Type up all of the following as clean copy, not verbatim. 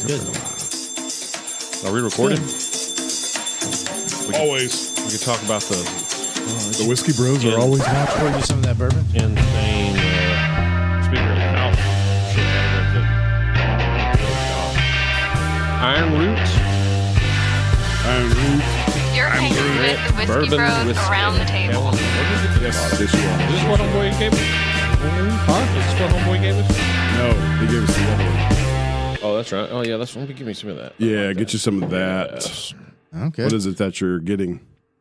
Good. Are we recording? Always. We could talk about the Whiskey Bros are always hot. Pour you some of that bourbon. insane speaker in the house. Shit, Iron Roots. You're hanging with the Whiskey Bourbon Bros whiskey. around the table. What is it? Yes, this Is this what Homeboy gave us? Huh? Is this what Homeboy gave us? No, he gave us the other one. Oh, that's right. Oh, yeah, that's one. Give me some of that. Yeah, get you some of that. Yes. Okay. What is it that you're getting?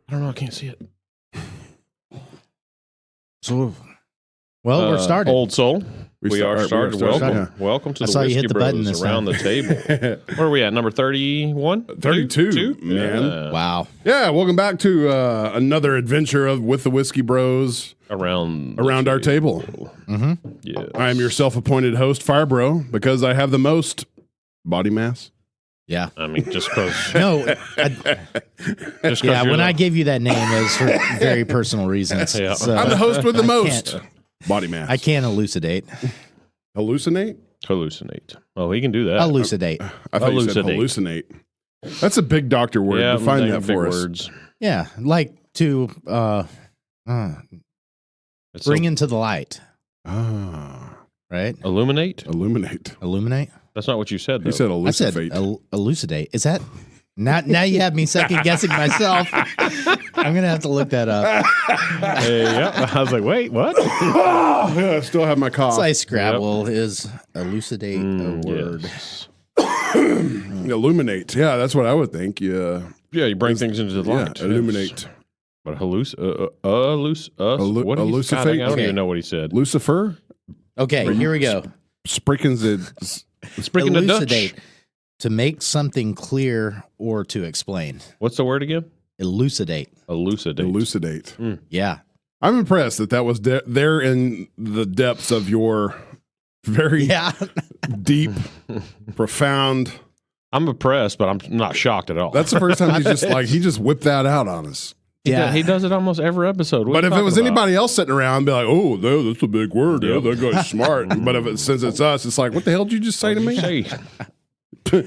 I don't know. I can't see it. So, well, we're starting. Old Soul. We are started. Welcome. Yeah. Welcome to I the saw you Whiskey hit the Bros button this around time. the table. Where are we at? Number 31? 32, man. Yeah. Wow. Yeah, welcome back to another adventure with the Whiskey Bros Around our table. Mm-hmm. Yeah. I am your self-appointed host, Fire Bro, because I have the most body mass. Yeah. I mean, just because. No. Yeah, When I gave you that name, it was for very personal reasons. Yeah. So I'm the host with the I most can't- body mass. I can't elucidate. Hallucinate? hallucinate. Oh, he can do that. Elucidate. I thought you said Hallucinate. hallucinate. That's a big doctor word. Yeah, Define they that have big for us. words. Yeah. Like to It's bring into the light, Ah, right? illuminate. illuminate. Illuminate. That's not what you said. Though. He said I said elucidate. elucidate. Is that now you have me second guessing myself. I'm gonna have to look that up. Hey, yeah. I was like, wait, what? I still have my cough. It's like Scrabble is elucidate a word. Yes. Illuminate. Yeah, that's what I would think. Yeah. Yeah, you bring things into the Yeah, light. illuminate. But what do you, Elucidate? I don't Okay. even know what he said. Lucifer? Okay, here we go. Sprinkens it. Speaking of Dutch. Elucidate. To make something clear or to explain. What's the word again? Elucidate. Elucidate. Elucidate. Yeah. I'm impressed that was there in the depths of your very Yeah. deep, profound. I'm impressed, but I'm not shocked at all. That's the first time he just whipped that out on us. Yeah. He does it almost every episode. What But are if you it was talking about? anybody else sitting around, I'd be like, "Oh, no, that's a big word. Yeah, Yep. that guy's smart." But since it's us, it's like, "What the hell did you just say to me?" Say,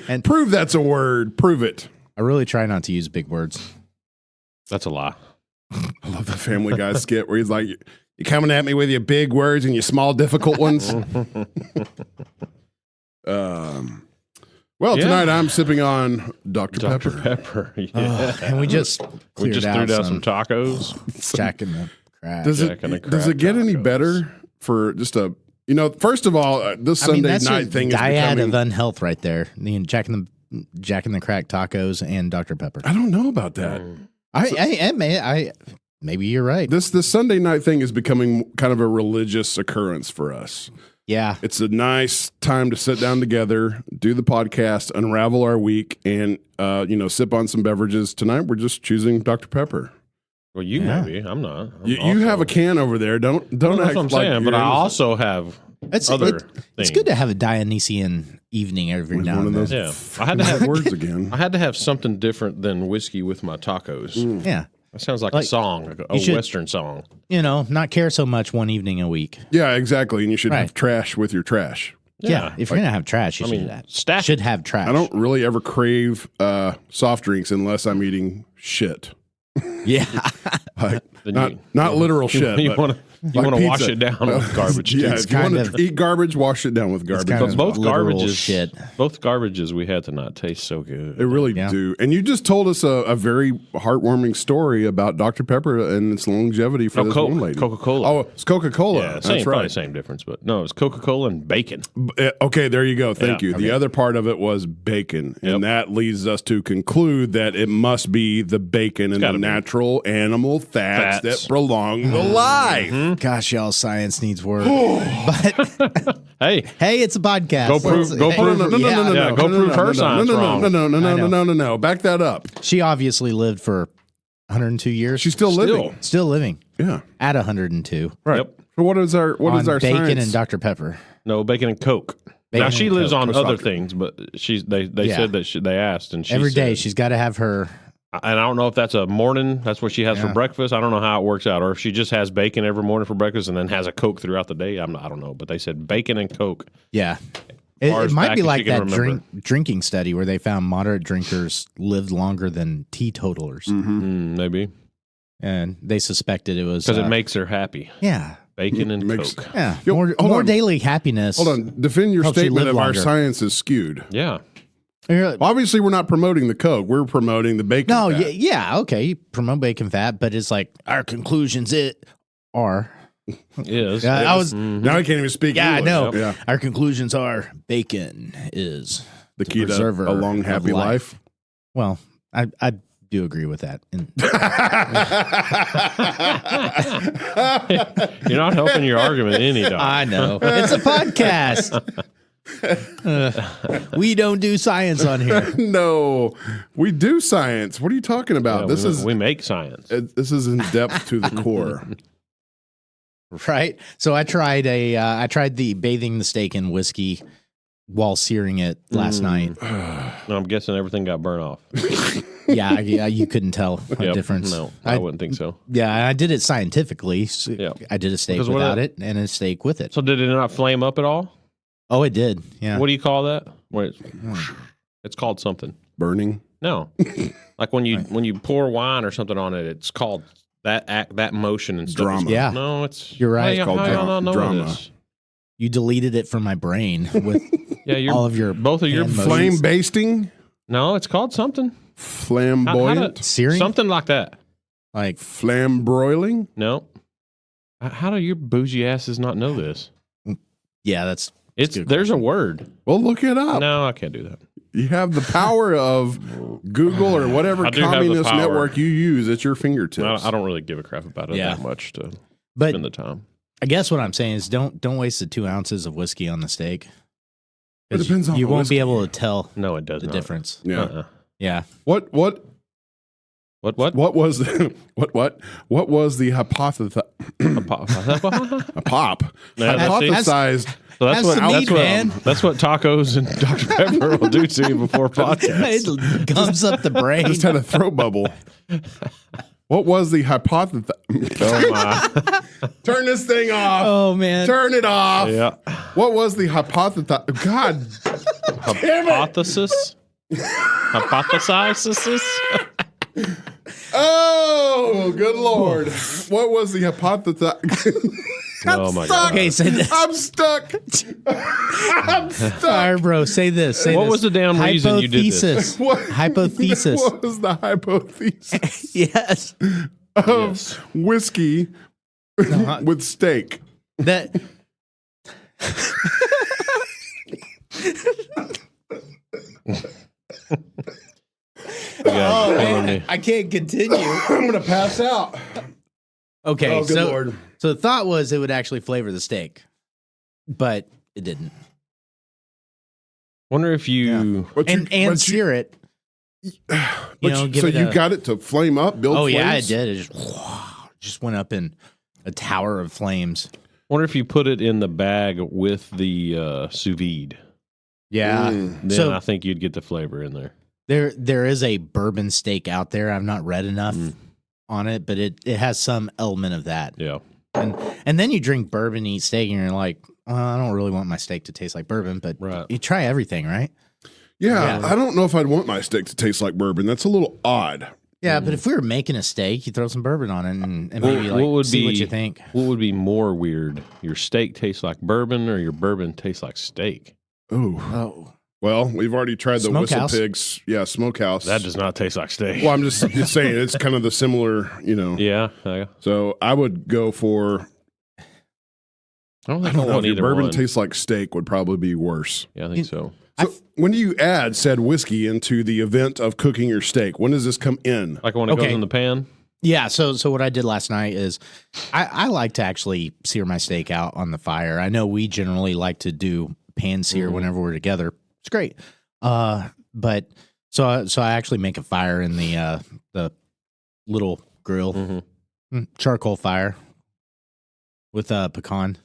And- Prove that's a word. Prove it. I really try not to use big words. that's a lie. I love the Family Guy skit where he's like, "You're coming at me with your big words and your small, difficult ones." Well, Yeah. tonight I'm sipping on Dr. Dr. Pepper. Pepper. Yeah. And we just we cleared just out threw down some tacos. Jack in the crack. Does Jack and the does it Crack get any tacos. better for just a, first of all, this Sunday that's night your thing is dyad becoming, of unhealth right there. Jack in the crack tacos and Dr. Pepper. I don't know about that. I maybe you're right. This Sunday night thing is becoming kind of a religious occurrence for us. Yeah. It's a nice time to sit down together, do the podcast, unravel our week, and sip on some beverages. Tonight we're just choosing Dr. Pepper. Well, you Yeah. maybe. I'm not. I'm You also- have a can over there. Don't act That's what I'm like saying. But you're I innocent. also have It's other things. it's good to have a Dionysian evening every now one and of then. those Yeah. I had to have words again. I had to have something different than whiskey with my tacos. Yeah. That sounds like Like, a song, like a you should- Western song. Not care so much one evening a week. Yeah, exactly. And you should have Right. trash with your trash. Yeah. If you're gonna have trash, you I should mean, have stash should have trash. I don't really ever crave soft drinks unless I'm eating shit. Yeah. Like, Then not literal shit. You but want to like wash pizza. it down with garbage. Yeah, It's if you kind want of- to eat garbage, wash it down with garbage. kind But of both literal garbages, shit. both garbages we had tonight taste so good. They really Yeah. do. And you just told us a very heartwarming story about Dr. Pepper and its longevity for No, this Coke, one lady. Coca-Cola. Oh, it's Coca-Cola. yeah, That's same, probably right. same difference, but no, it's Coca-Cola and bacon. Okay, there you go. Thank Yeah, you. The other part of it was bacon. And Yep. that leads us to conclude that it must be the bacon and the gotta be. natural animal fats Fats. that prolong the life. Gosh, y'all, science needs work. But Hey, hey, it's a podcast. Go prove- go prove- Yeah, go prove her science wrong. No. Back that up. She obviously lived for 102 years. She's still living. Still living Yeah. at 102. Right. Yep. So what is our on bacon bacon science? and Dr. Pepper. no bacon and Coke. Bacon Now she and lives Coke. on What's other Dr. things, but they Yeah. said that they asked and she Every day said- she's got to have her. and I don't know if that's a morning. That's what she has for Yeah. breakfast. I don't know how it works out, or if she just has bacon every morning for breakfast and then has a Coke throughout the day. I don't know, but they said bacon and Coke. Yeah. It might back be as like you can that remember. drinking study where they found moderate drinkers lived longer than teetotalers, Maybe and they suspected it was because it makes her happy. yeah, Bacon and Makes- Coke. yeah, Yo, more hold on. daily happiness. Hold on. Defend your Helps you statement live of our longer. science is skewed. Yeah. Obviously, we're not promoting the Coke. We're promoting the bacon. No, fat. yeah, okay, you promote bacon fat, but it's like our conclusions are. Is. I was Now I can't even speak. yeah, I English. know. Yeah. Our conclusions are bacon is The key to preserver a long, of happy life. Well, I do agree with that. And You're not helping your argument any, Doc. I know it's a podcast. We don't do science on here. No, we do science. What are you talking about? Yeah, we make science. This is in depth to the core. Right. So I tried the bathing the steak in whiskey while searing it last night. No, I'm guessing everything got burnt off. Yeah, you couldn't tell a Yep. difference. No, I wouldn't think so. Yeah, I did it scientifically. So Yeah. I did a steak Because what without it and a steak with it. So did it not flame up at all? Oh, it did. Yeah. What do you call that? Where it's called something. Burning. No, like when you pour wine or something on it, it's called that motion and stuff. Drama. Yeah. No, it's You're right. How, Called how y'all not know drama. this? You deleted it from my brain with Yeah, you're all of your both of your hand Flame motions. basting. No, it's called something. Flamboyant. Searing? Something like that. Like Flambroiling. No. How do your bougie asses not know this? yeah, that's good There's a word. Well, look it up. No, I can't do that. You have the power of Google or whatever I do have the communist power. network you use at your fingertips. I don't really give a crap about it Yeah. that much to but spend the time. I guess what I'm saying is don't waste the 2 ounces of whiskey on the steak. It 'Cause depends on you the won't whiskey. be able to tell No, it does the not. difference. Yeah. Yeah. What What? what was what was the hypothesis? A pop. A pop Yeah, that's- hypothesized. So that's That's what the meat, man. that's what tacos and Dr Pepper will do to you before podcasts. It gums up the brain. Just had a throat bubble. What was the hypothesis? Oh my! Turn this thing off. Oh man. Turn it off. Yeah. What was the hypothesis? God Hypothesis. Hypothesizes. Oh, good Lord. What was the hypothesis? Oh my god! Okay, say this. I'm stuck. I'm stuck. Fire, bro. Say this. Say What this. was the damn reason you did this? Hypothesis. What- Hypothesis. What was the hypothesis Yes. of Yes. whiskey with steak? That. Oh Man, I can't continue. I'm going to pass out. Okay, Oh, good so Lord. so the thought was it would actually flavor the steak, but it didn't. Wonder if you. But you- And but sear it. but know, you- give so it you a- got it to flame up, build Oh yeah, it flames? did. It just went up in a tower of flames. Wonder if you put it in the bag with the sous vide. Yeah. Mm. Then So- I think you'd get the flavor in there. There is a bourbon steak out there. I've not read enough on it, but it has some element of that. Yeah. And then you drink bourbon, eat steak, and you're like, well, I don't really want my steak to taste like bourbon, but Right. you try everything, right? Yeah, Yeah. I don't know if I'd want my steak to taste like bourbon. That's a little odd. Yeah, but if we were making a steak, you throw some bourbon on it and Well, maybe what would see what be- you think. What would be more weird? Your steak tastes like bourbon, or your bourbon tastes like steak? Oh, Oh, well, we've already tried the Smokehouse. Whistle Pigs. Yeah, smokehouse. That does not taste like steak. Well, I'm just saying it's kind of the similar, Yeah. So I would go for. I don't I think I, don't know want if your either bourbon one. tastes like steak would probably be worse. Yeah, I think so. So when do you add said whiskey into the event of cooking your steak? When does this come in? Like when it Okay. goes in the pan. yeah. So what I did last night is I like to actually sear my steak out on the fire. I know we generally like to do pan sear whenever we're together. It's great. But so I actually make a fire in the little grill, charcoal fire with pecan.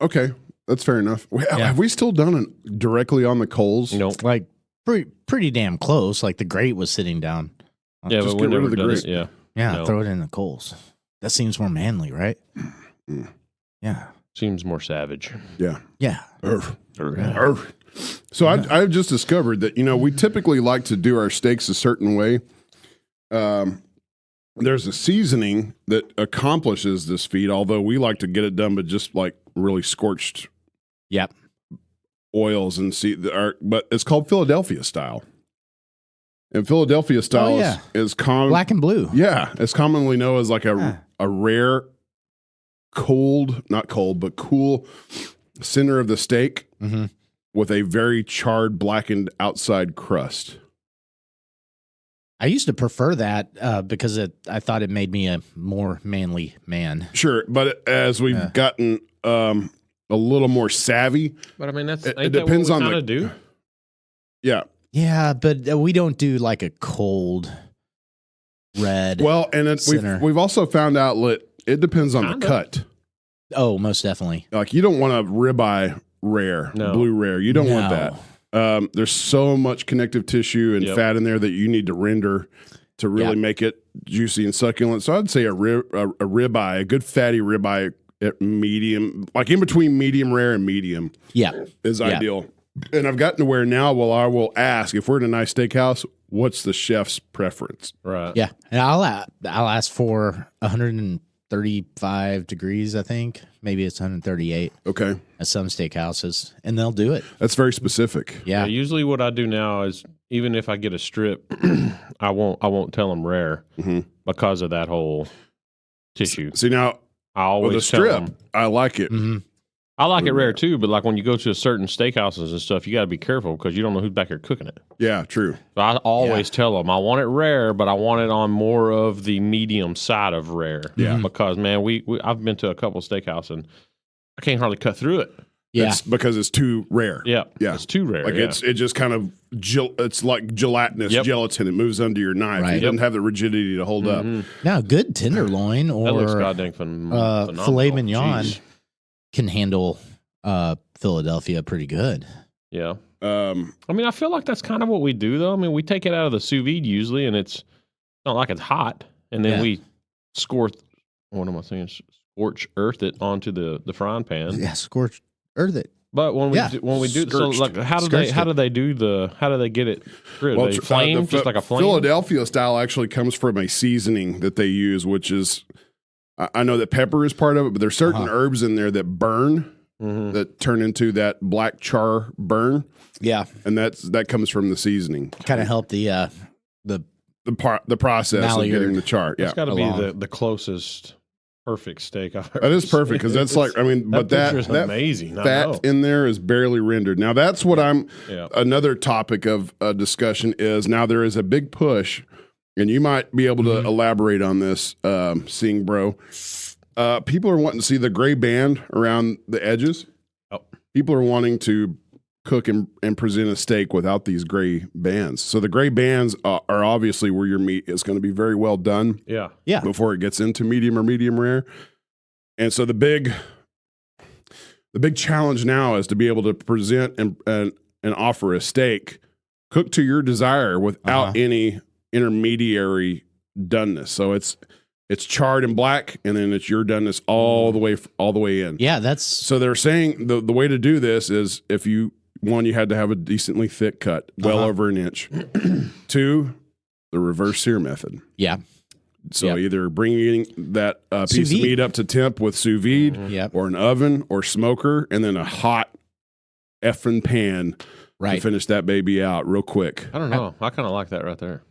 Okay, that's fair enough. Yeah. Have we still done it directly on the coals? No. Like pretty damn close. Like the grate was sitting down. Yeah, Just but get we rid never of the done it. grate. Yeah. Yeah, No. throw it in the coals. That seems more manly, right? Yeah. Seems more savage. Yeah. Yeah. So I've just discovered that, we typically like to do our steaks a certain way. There's a seasoning that accomplishes this feat, although we like to get it done, but just like really scorched Yep. oils and but it's called Philadelphia style. And Philadelphia style is common. Black and blue. Yeah. It's commonly known as like a rare, not cold, but cool center of the steak with a very charred, blackened outside crust. I used to prefer that because I thought it made me a more manly man. Sure, but as we've gotten a little more savvy, But I mean, it depends on the do. Yeah, Yeah, but we don't do like a cold red. well, and we've also found out that it depends on the cut. Oh, most definitely. Like you don't want a ribeye rare, blue rare. You don't want that. There's so much connective tissue and fat in there that you need to render to really make it juicy and succulent. So I'd say a ribeye, a good fatty ribeye at medium, like in between medium rare and medium, is ideal. And I've gotten to where now, I will ask if we're in a nice steakhouse, what's the chef's preference? Right. Yeah, and I'll ask for 135 degrees. I think maybe it's 138. Okay, at some steakhouses, and they'll do it. That's very specific. Yeah. Usually, what I do now is even if I get a strip, I won't tell them rare because of that whole tissue. See now, I always the tell strip, them, I like it. I like it rare too, but like when you go to certain steakhouses and stuff, you got to be careful because you don't know who's back here cooking it. Yeah, true. So I always tell them I want it rare, but I want it on more of the medium side of rare. Yeah, because man, I've been to a couple steakhouses and I can't hardly cut through it. Yeah, it's because it's too rare. Yeah, yeah, it's too rare. Like it just kind of it's like gelatinous gelatin. It moves under your knife. Right. It doesn't have the rigidity to hold up. Now, good tenderloin That looks or goddamn phenomenal. filet mignon Jeez. can handle Philadelphia pretty good. Yeah. I mean, I feel like that's kind of what we do, though. I mean, we take it out of the sous vide usually, and it's not like it's hot, and then we scorch earth it onto the frying pan. Yeah, scorched earth it. But when we do so, like how do they get it through? Well, They flame just like a flame. Philadelphia style actually comes from a seasoning that they use, which is I know that pepper is part of it, but there's certain herbs in there that burn. That turn into that black char burn. Yeah, and that comes from the seasoning. Kind of help the process of getting the char. Yeah, it's got to be the closest perfect steak I've ever That is perfect because that's like but that amazing. Fat in there is barely rendered. Now that's what another topic of discussion is now there is a big push, and you might be able to elaborate on this, seeing bro. People are wanting to see the gray band around the edges. Oh. People are wanting to cook and present a steak without these gray bands. So the gray bands are obviously where your meat is going to be very well done. Yeah. Before it gets into medium or medium rare. And so the big challenge now is to be able to present and offer a steak cooked to your desire without any intermediary doneness. So it's charred and black, and then it's your doneness all the way in. Yeah, that's so they're saying the way to do this is if you had to have a decently thick cut, well over an inch. 2, the reverse sear method. Yeah. So either bringing that piece of meat up to temp with sous vide, or an oven or smoker, and then a hot effing pan to finish that baby out real quick. I don't know. I kind of like that right there.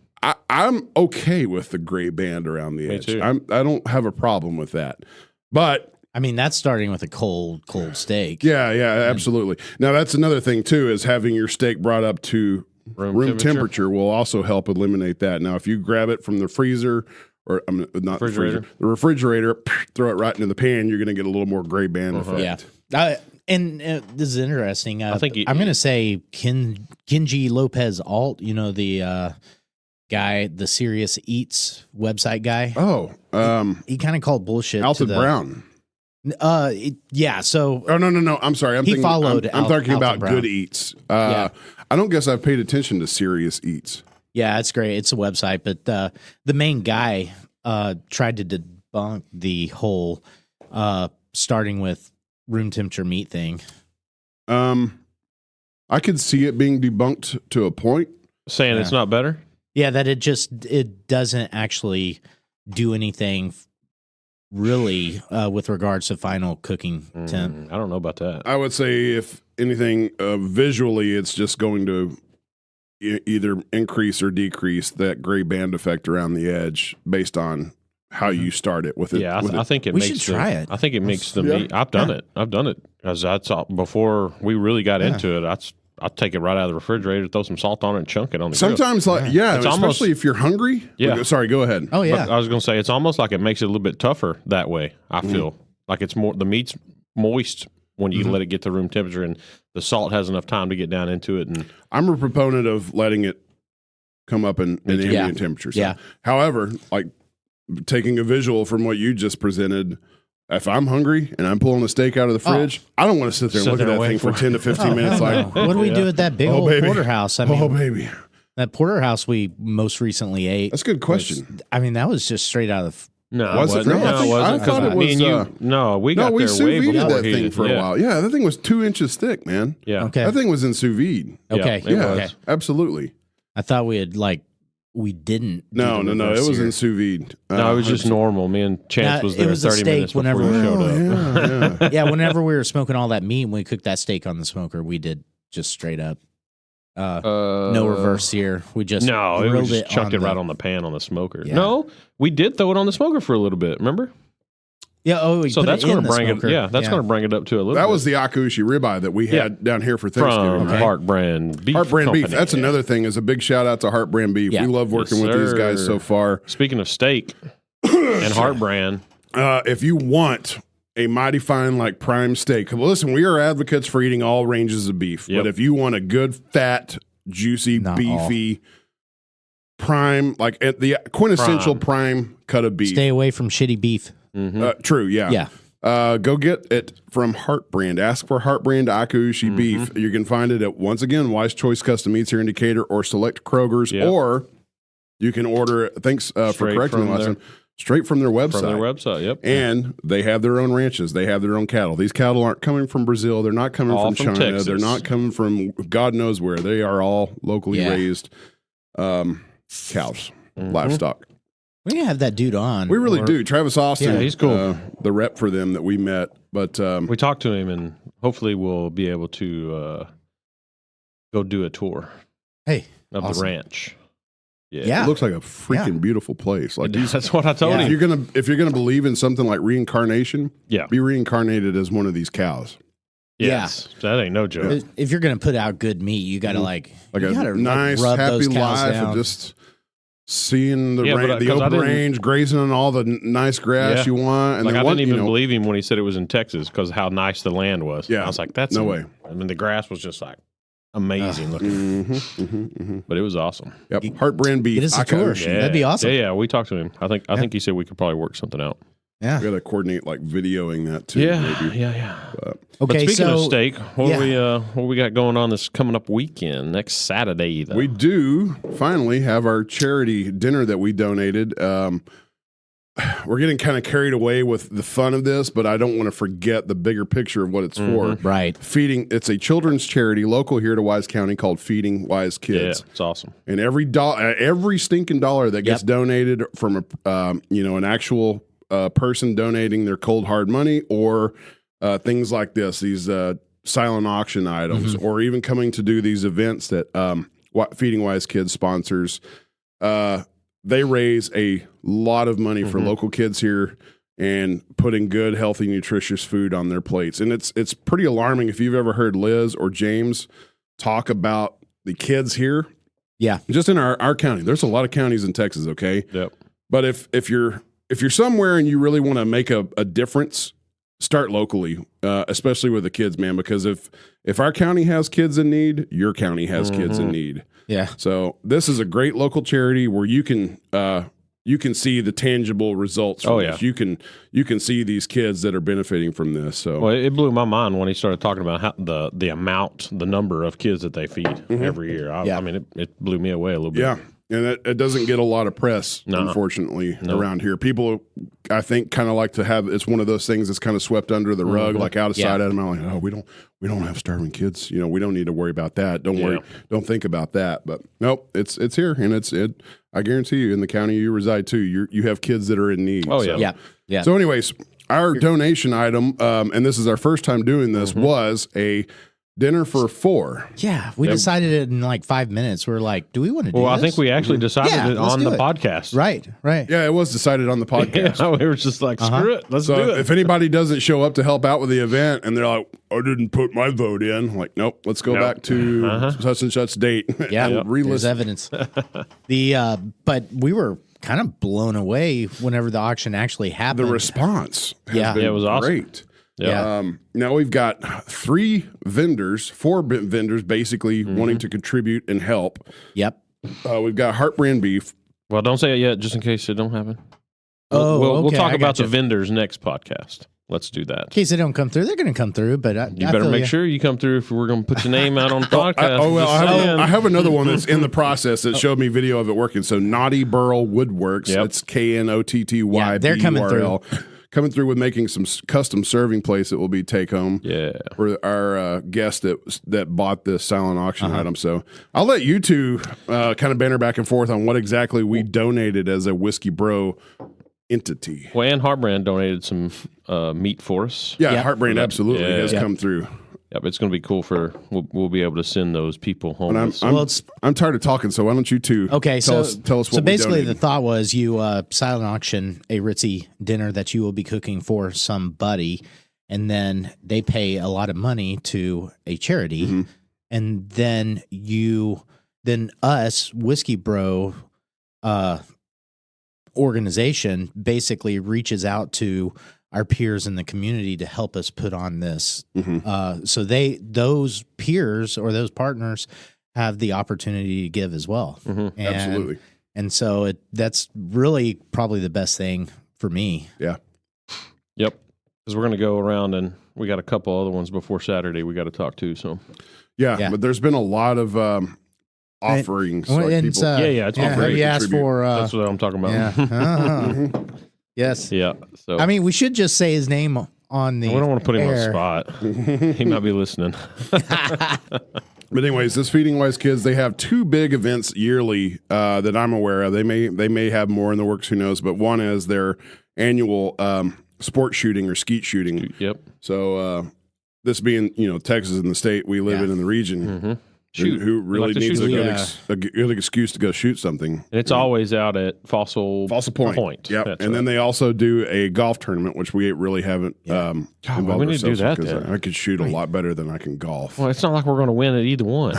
I'm okay with the gray band around the edge. Too. I don't have a problem with that. But I mean, that's starting with a cold steak. Yeah, absolutely. Now that's another thing too, is having your steak brought up to room temperature will also help eliminate that. Now, if you grab it from the freezer or not the refrigerator, throw it right into the pan, you're going to get a little more gray band effect. Yeah. And this is interesting. I think I'm going to say Kenji Lopez Alt, the guy, the Serious Eats website guy. Oh, he kind of called bullshit. Alton Brown. So. Oh no. I'm sorry. I'm talking about Brown. Good Eats. I don't guess I've paid attention to Serious Eats. Yeah, it's great. It's a website, but the main guy tried to debunk the whole starting with room temperature meat thing. I could see it being debunked to a point. Saying it's not better? Yeah, that it doesn't actually do anything really with regards to final cooking temp. I don't know about that. I would say if anything, visually, it's just going to either increase or decrease that gray band effect around the edge based on how you start it with it. Yeah, I think it We makes should try it. I think it makes the meat. I've done it. Because that's all, before we really got into it. I'll take it right out of the refrigerator, throw some salt on it, and chunk it on the grill. Sometimes, It's especially almost, if you're hungry. Yeah. Sorry, go ahead. Oh yeah, But I was going to say it's almost like it makes it a little bit tougher that way. I feel like it's more the meat's moist when you let it get to room temperature, and the salt has enough time to get down into it. And I'm a proponent of letting it come up in ambient temperature. So. Yeah. However, like taking a visual from what you just presented, if I'm hungry and I'm pulling a steak out of the fridge, I don't want to sit there and look at that thing for 10 to 15 minutes. Like, what do we do with that big old baby. porterhouse? I mean, baby. that porterhouse we most recently ate. That's a good question. That was just straight out of. no, Was it? wasn't. No, I No, think- it wasn't. I thought 'Cause it me and was, you. No, we got we there sous way vide before that heated. thing for a while. Yeah, that thing was 2 inches thick, man. Yeah. Okay. That thing was in sous vide. Okay. Yeah, it Yeah, was. absolutely. I thought we didn't. do No, the it reverse was here. in sous vide. No, it was just 100%. normal. Me and Chance Now, was it there was a 30 steak minutes before whenever- we showed up. Yeah. Yeah, whenever we were smoking all that meat, when we cooked that steak on the smoker, we did just straight up. No reverse sear. We just No, it was grilled just chunked it right the- on the pan on the smoker. Yeah. No, we did throw it on the smoker for a little bit. Remember? Yeah. Oh, we So put that's it in going to the bring smoker. it. Yeah, that's going to bring it up to a little. That bit. was the Akushi ribeye that we had down here for Thanksgiving. from right? Heart Brand Beef. Heart Brand Beef. Company. That's another thing. Is a big shout out to Heart Brand Beef. Yeah. We love working Yes, with these guys sir. so far. Speaking of steak and Heart Brand, If you want a mighty fine like prime steak, well, listen, we are advocates for eating all ranges of beef. Yep. But if you want a good, fat, juicy, Not beefy, prime, like at the quintessential prime cut of beef. Stay away from shitty beef. True, yeah. Yeah. Go get it from Heart Brand. Ask for Heart Brand Akushi beef. You can find it at, once again, Wise Choice Custom Meats here in Decatur or select Kroger's, Yep. or you can order it, thanks for Straight correcting me from last their- time, straight from their website. from their website. Yep. And they have their own ranches. They have their own cattle. These cattle aren't coming from Brazil. They're not coming All from from China. Texas. They're not coming from God knows where. They are all locally Yeah. raised cows, livestock. We can have that dude on. We really or- do. Travis Austin, Yeah, he's cool. The rep for them that we met. But We talked to him, and hopefully we'll be able to go do a tour Hey, of the awesome. ranch. Yeah. it looks like a freaking beautiful place. Like That's what I told Yeah. him. if you're gonna believe in something like reincarnation, Yeah. be reincarnated as one of these cows. Yes. That ain't no joke. If you're gonna put out good meat, you gotta Like you a gotta, nice, rub happy those cows life, down. and just seeing the Yeah, but, the 'cause I open didn't- range, grazing on all the nice grass Yeah. you want. And Like then I what, didn't even you know, believe him when he said it was in Texas because how nice the land was. Yeah. I was like, that's No way. I mean, the grass was just like amazing looking, but it was awesome. Yep, Heart Brand Beef. Get us a tour. Akushi. That'd be awesome. Yeah, we talked to him. I think he said we could probably work something out. Yeah. We got to coordinate like videoing that too. maybe. Yeah. Okay. But speaking so of steak, what we got going on this coming up weekend next Saturday? Though. We do finally have our charity dinner that we donated. We're getting kind of carried away with the fun of this, but I don't want to forget the bigger picture of what it's for. right. Feeding. It's a children's charity local here to Wise County called Feeding Wise Kids. Yeah, it's awesome. And every stinking dollar that gets donated from an actual person donating their cold hard money, or things like this, these silent auction items, or even coming to do these events that Feeding Wise Kids sponsors, they raise a lot of money for local kids here and putting good, healthy, nutritious food on their plates. And it's pretty alarming if you've ever heard Liz or James talk about the kids here. Yeah. Just in our county. There's a lot of counties in Texas, okay? Yep. But if you're somewhere and you really want to make a difference, start locally, especially with the kids, man, because if our county has kids in need, your county has kids in need. Yeah. So this is a great local charity where you can see the tangible results from this. You can see these kids that are benefiting from this. So Well, it blew my mind when he started talking about how the number of kids that they feed every year. I mean, it blew me away a little bit. yeah. And it doesn't get a lot of press, unfortunately, around here. People, I think, kind of like to have. It's one of those things that's kind of swept under the rug, like out of sight, out of mind. Like, oh, we don't have starving kids. We don't need to worry about that. Don't worry. Don't think about that. But nope, it's here, and it. I guarantee you, in the county you reside too, you have kids that are in need. Oh so. Yeah. So, anyways, our donation item, and this is our first time doing this, was a dinner for 4. Yeah, we decided it in like 5 minutes. We're like, do we want to do this? Well, I think we actually decided it on the podcast. Right. Yeah, it was decided on the podcast. Yeah, we were just like, screw it, let's do it. If anybody doesn't show up to help out with the event and they're like, I didn't put my vote in, I'm like, nope, let's go back to such and such date. Yeah, and there's evidence. But we were kind of blown away whenever the auction actually happened. The response has been it was awesome. great. Yeah. Now we've got 4 vendors basically wanting to contribute and help. Yep. We've got Heart Brand Beef. Well, don't say it yet, just in case it don't happen. We'll talk about the vendors next podcast. Let's do that. In case they don't come through, they're going to come through. But you better make sure you come through if we're going to put your name out on the podcast. I have another one that's in the process that showed me video of it working. So Knotty Burl Woodworks. That's Knotty. Yeah, they're coming through. Coming through with making some custom serving plates that will be take home for our guest that bought this silent auction item. So I'll let you two kind of banter back and forth on what exactly we donated as a Whiskey Bro entity. Well, and Heartbrand donated some meat for us. Yeah, Heartbrand absolutely has come through. Yep, it's going to be cool we'll be able to send those people home. And I'm tired of talking, so why don't you two tell us what So basically the thought was you silent auction a ritzy dinner that you will be cooking for somebody, and then they pay a lot of money to a charity, and then us, Whiskey Bro organization basically reaches out to our peers in the community to help us put on this. So those peers or those partners have the opportunity to give as well. Absolutely. And so that's really probably the best thing for me. Yeah. Yep. Because we're going to go around and we got a couple other ones before Saturday we got to talk to. So yeah, but there's been a lot of offerings. It's all great. You asked for that's what I'm talking about. Yeah. Yes. Yeah. So I mean, we should just say his name on the. We don't want to put him on the air. spot. He might be listening. But anyways, this Feeding Wise Kids, they have 2 big events yearly that I'm aware of. They may have more in the works. Who knows? But one is their annual sport shooting or skeet shooting. Yep. So this being Texas and the state we live in the region. Who really needs a good excuse to go shoot something. And it's always out at Fossil Point. Yep. That's and then they also do a golf tournament, which we really haven't involved we need to do that because then. I could shoot a lot better than I can golf. Well, it's not like we're going to win at either one.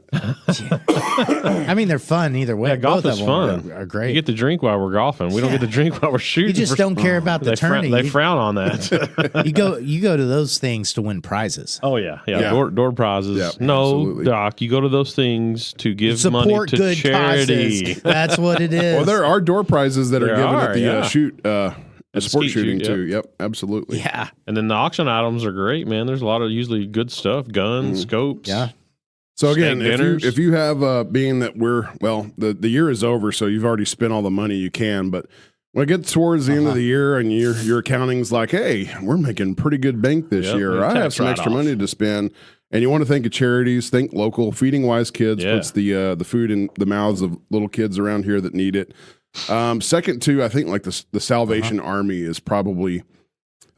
I mean, they're fun either way. Yeah, golf Both is of them fun. are great. You get to drink while we're golfing. We don't get to drink while we're shooting. You just don't care about the tourney. They frown on that. You go to those things to win prizes. Oh yeah. Door prizes. Yeah, no, absolutely. Doc, you go to those things to give Support money to good charity. causes. That's what it is. Well, there are door prizes that are given at the shoot, sport skeet shooting shoot, too. Yep, absolutely. Yeah. And then the auction items are great, man. There's a lot of usually good stuff, guns, scopes. Yeah. So again, dinners. if you have being that the year is over, so you've already spent all the money you can, but when it gets towards the end of the year and your accounting's like, hey, we're making pretty good bank this year. I have some extra money to spend. And you want to think of charities, think local. Feeding Wise Kids puts the food in the mouths of little kids around here that need it. Second to, I think like the Salvation Army is probably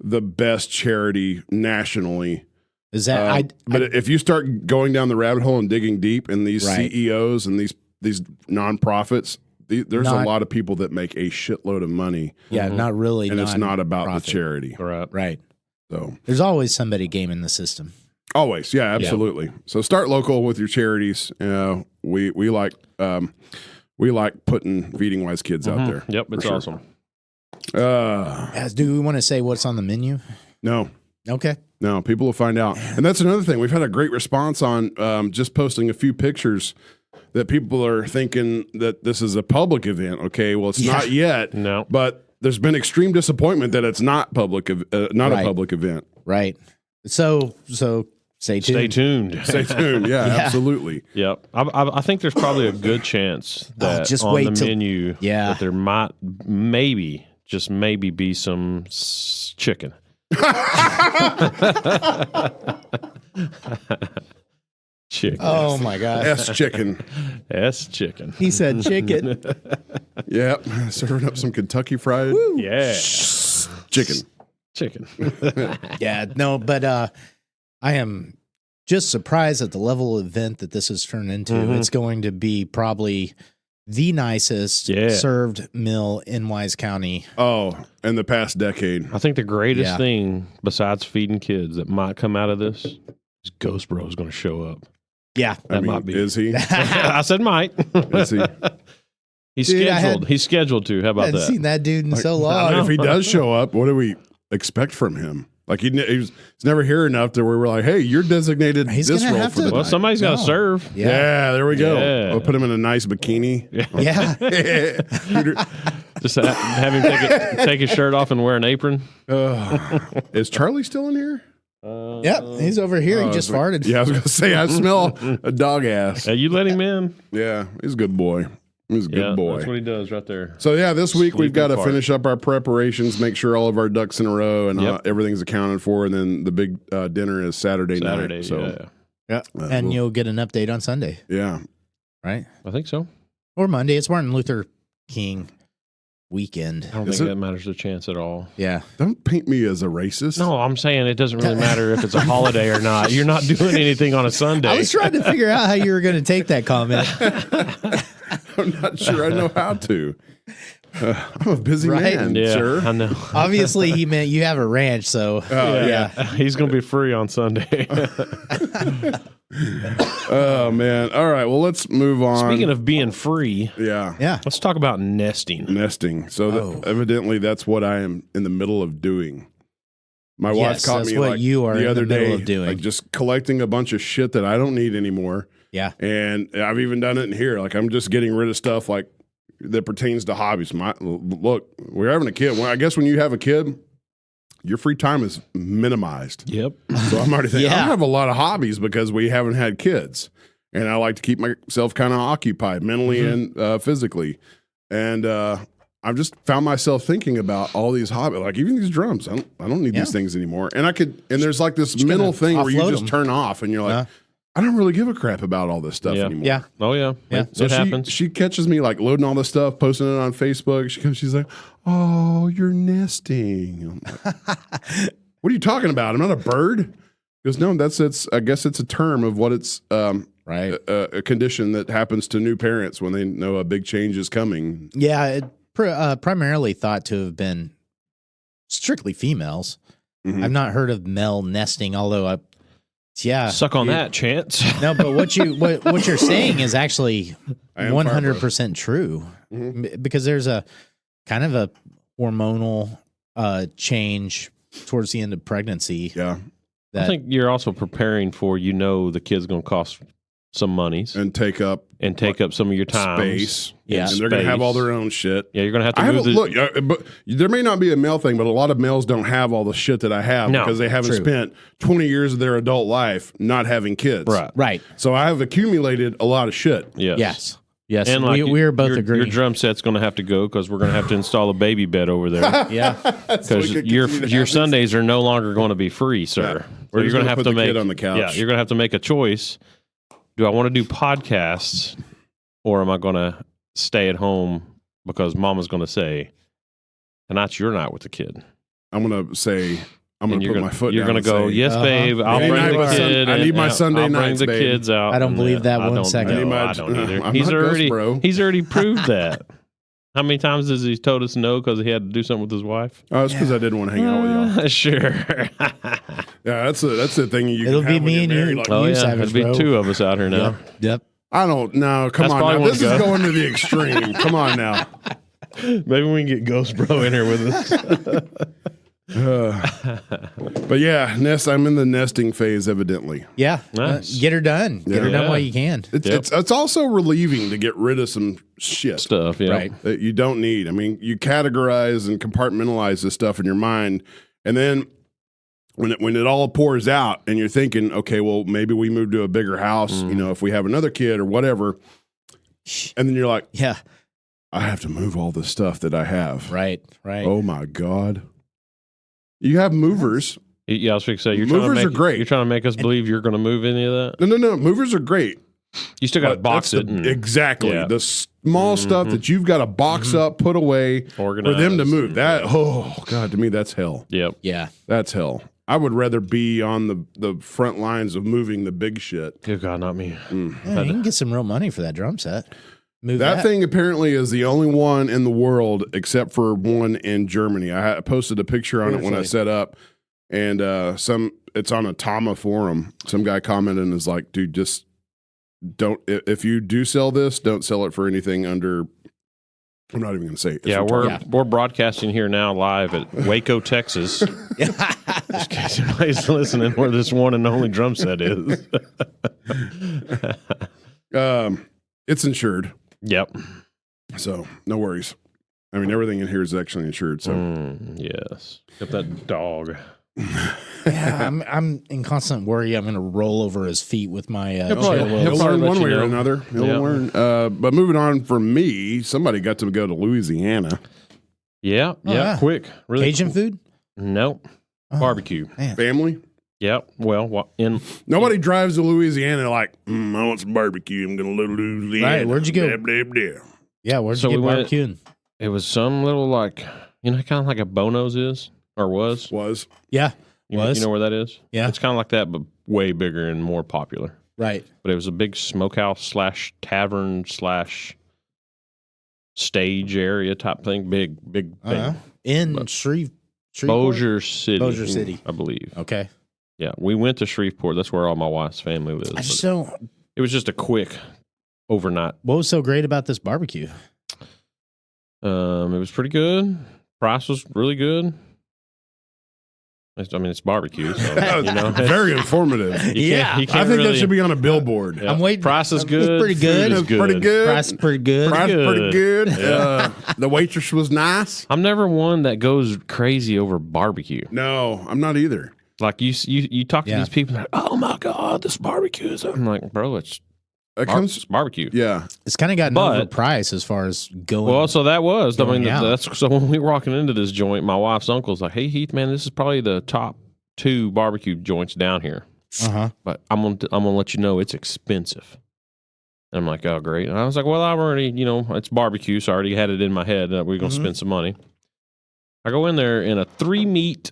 the best charity nationally. Is that but if you start going down the rabbit hole and digging deep in these CEOs and these nonprofits, there's a lot of people that make a shitload of money. Yeah, not really. And it's not about the charity. Right. So there's always somebody gaming the system. Always, yeah, absolutely. Yeah. So start local with your charities. We like putting Feeding Wise Kids out there. Yep, it's awesome. Do we want to say what's on the menu? No. Okay. No, people will find out. And that's another thing. We've had a great response on just posting a few pictures that people are thinking that this is a public event. Okay, well, it's not yet. No. But there's been extreme disappointment that it's not a public event. Right. So Stay Stay tuned. Stay tuned. Yeah, absolutely. Yep. I think there's probably a good chance that just on wait the till- menu that there might just maybe be some chicken. Chicken. Oh my God. S chicken. S chicken. He said chicken. Yep. Serving up some Kentucky Fried Yeah. chicken. Chicken. Yeah, no, but I am just surprised at the level of event that this has turned into. It's going to be probably the nicest served meal in Wise County. Oh, in the past decade. I think the greatest thing besides feeding kids that might come out of this is Ghost Bro is going to show up. Yeah. That might be. Is he? I said might. Is he? He's scheduled. He's scheduled to. How I about hadn't that? seen that dude in so long. If he does show up, what do we expect from him? Like he's never here enough to where we're like, hey, you're designated He's this gonna role have for the to- Well, night. somebody's got to serve. Yeah, there we go. Yeah. We'll put him in a nice bikini. Yeah. Just have him take his shirt off and wear an apron. Is Charlie still in here? Yep. He's over here. He just farted. Yeah, I was going to say, I smell a dog ass. You let him in. Yeah, he's a good boy. He's a good boy. That's what he does right there. So, yeah, this week we've got to fart. finish up our preparations, make sure all of our ducks in a row and Yep. everything's accounted for. And then the big dinner is Saturday night. So, Yeah. And you'll get an update on Sunday, yeah. right? I think so. Or Monday. It's Martin Luther King weekend. I don't Is think it? that matters a chance at all. Yeah. Don't paint me as a racist. No, I'm saying it doesn't really matter if it's a holiday or not. You're not doing anything on a Sunday. I was trying to figure out how you were going to take that comment. I'm not sure I know how to. I'm a busy Right? man, yeah, sir. I know. Obviously, he meant you have a ranch, so yeah. He's going to be free on Sunday. Oh, man. All right. Well, let's move on. Speaking of being free, yeah. let's talk about nesting. Nesting. So evidently that's what I am in the middle of doing. My wife Yes, caught that's me what like you are the in other the middle day, of doing. like just collecting a bunch of shit that I don't need anymore. Yeah. And I've even done it in here. Like I'm just getting rid of stuff like that pertains to hobbies. Look, we're having a kid. Well, I guess when you have a kid, your free time is minimized. Yep. So I'm already thinking, Yeah. I have a lot of hobbies because we haven't had kids. And I like to keep myself kind of occupied mentally and physically. And I've just found myself thinking about all these hobbies, like even these drums. I don't need these things anymore. And there's like this mental thing where you offload just them. turn off and you're like, I don't really give a crap about all this stuff anymore. Yeah. Oh, yeah. Yeah. It So happens. she catches me like loading all this stuff, posting it on Facebook. She's like, "Oh, you're nesting." I'm like, what are you talking about? I'm not a bird. She goes, no, I guess it's a term of what it's Right. a condition that happens to new parents when they know a big change is coming. Yeah. It primarily thought to have been strictly females. Mhm. I've not heard of male nesting, although Suck on that, Chance. No, but what you're saying is actually I am 100% true, because there's a kind of a hormonal change towards the end of pregnancy. Yeah, That, I think you're also preparing for, the kid's going to cost some monies and take up some of your time. space. Yeah. and they're going to have Space. all their own shit. Yeah, you're going to have to I move haven't but there may not be a male thing, but a lot of males don't have all the shit that I have No, because they haven't true. spent 20 years of their adult life not having kids. Right. right. So I have accumulated a lot of shit. Yes. Yes. And We're both your agreeing. drum set's going to have to go because we're going to have to install a baby bed over there Yeah. because we can your continue to have Sundays are no longer going to be free, sir. Yeah. Or We're you're just going to gonna have put to the make kid on the couch. Yeah, you're going to have to make a choice. Do I want to do podcasts or am I going to stay at home because Mama's going to say, tonight's your night with the kid? I'm going to say, I'm going And to you're put gonna, my foot You're down going to and go, say, yes, babe. I'll Any bring night the my kid. I need my and Sunday I'll bring nights, the babe. kids out. I don't and believe that I one don't- second. no, I need my- I don't either. I'm He's not Ghost already Bro. he's already proved that. How many times has he told us no because he had to do something with his wife? Oh, it's because I didn't want to hang out with y'all. Sure. Yeah, that's the thing you It'll can be have when me you're and you. married. Like, Oh You yeah, savage, it'd be bro. two of us out here now. Yep. I don't know. Come That's on probably now. one This to is go. going to the extreme. Come on now. Maybe we can get Ghost Bro in here with us. But yeah, I'm in the nesting phase, evidently. Yeah. Nice. Get her done. Get her done Yeah. while you can. It's also relieving to get rid of some shit Stuff, yeah. Right. that you don't need. I mean, you categorize and compartmentalize this stuff in your mind, and then when it all pours out and you're thinking, okay, well, maybe we move to a bigger house, if we have another kid or whatever. And then you're like, yeah, I have to move all the stuff that I have. Right. Oh my God. You have movers. Yeah, I was going to say, movers are great. You're trying to make us believe you're going to move any of that? No. Movers are great. You still got to box it. Exactly. Yeah. The small stuff that you've got to box up, put away Organize. for them to move. Oh, God, to me, that's hell. Yep. Yeah. That's hell. I would rather be on the front lines of moving the big shit. Good God, not me. Yeah, you can get some real money for that drum set. Move that thing apparently is the only one in the world except for one in Germany. I posted a picture on it when I set up, and it's on a Tama forum. Some guy commented and is like, dude, just don't, if you do sell this, don't sell it for anything under, I'm not even going to say it. Yeah, we're broadcasting here now live at Waco, Texas. Just in case anybody's listening, where this one and only drum set is. It's insured. Yep. So no worries. I mean, everything in here is actually insured. So yes, got that dog. Yeah, I'm in constant worry. I'm going to roll over his feet with my. He'll learn one way or another. He'll learn. But moving on from me, somebody got to go to Louisiana. Yeah, quick. Really Cajun food? Nope. Barbecue. Man. Family. Yep. Well, nobody drives to Louisiana like, I want some barbecue. I'm going to Louisiana. Right. Where'd you go? Blah, blah, blah. Yeah. Where'd you get barbecuing? It was some little kind of like a Bono's is or was. Yeah. You know where that is? Yeah. It's kind of like that, but way bigger and more popular. Right. But it was a big smokehouse / tavern / stage area type thing. Big thing. In Shreveport? Bossier City. Bossier City. I believe. Okay. Yeah. We went to Shreveport. That's where all my wife's family lives. I just don't. It was just a quick overnight. What was so great about this barbecue? It was pretty good. Price was really good. I mean, it's barbecue, so, Very informative. Yeah. I think that should be on a billboard. Yeah. I'm waiting. Price is good. It's pretty good. It's pretty good. Price is pretty good. Price pretty good. The waitress was nice. I'm never one that goes crazy over barbecue. No, I'm not either. Like you talk to these people, like, oh my God, this barbecue is. I'm like, bro, it's barbecue. Yeah, It's kind of gotten overpriced as far as going. Well, so that was. I mean, out. that's so when we were walking into this joint, my wife's uncle's like, "Hey Heath, man, this is probably the top 2 barbecue joints down here." But I'm gonna let you know it's expensive. And I'm like, oh great. And I was like, well, I've already, it's barbecue, so I already had it in my head that we're gonna spend some money. I go in there in a 3-meat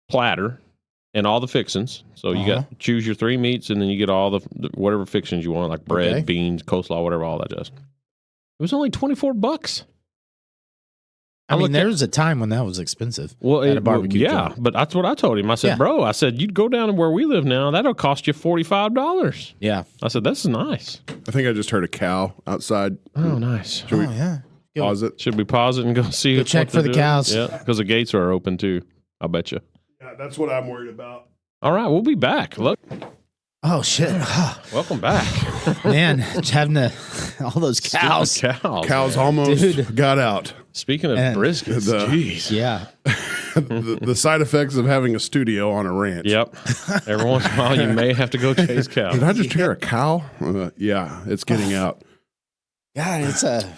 platter and all the fixins. So you got choose your 3 meats, and then you get all the whatever fixins you want, like bread, beans, coleslaw, whatever, all that does. It was only $24. I mean, there was a time when that was expensive. Well, at a barbecue. joint. But that's what I told him. I said, bro, you'd go down to where we live now. That'll cost you $45. Yeah. I said, this is nice. I think I just heard a cow outside. Oh, nice. Should we pause it? Should we pause it and go see? Go check for the cows. Yeah, because the gates are open too. I bet you. Yeah, that's what I'm worried about. All right, we'll be back. Look. Oh shit! Welcome back, man. Having all those cows. Cows almost got out. Speaking of briskets, jeez. Yeah. the side effects of having a studio on a ranch. Yep. Every once in a while, you may have to go chase cows. Did I just hear a cow? Yeah, it's getting out. God, it's a.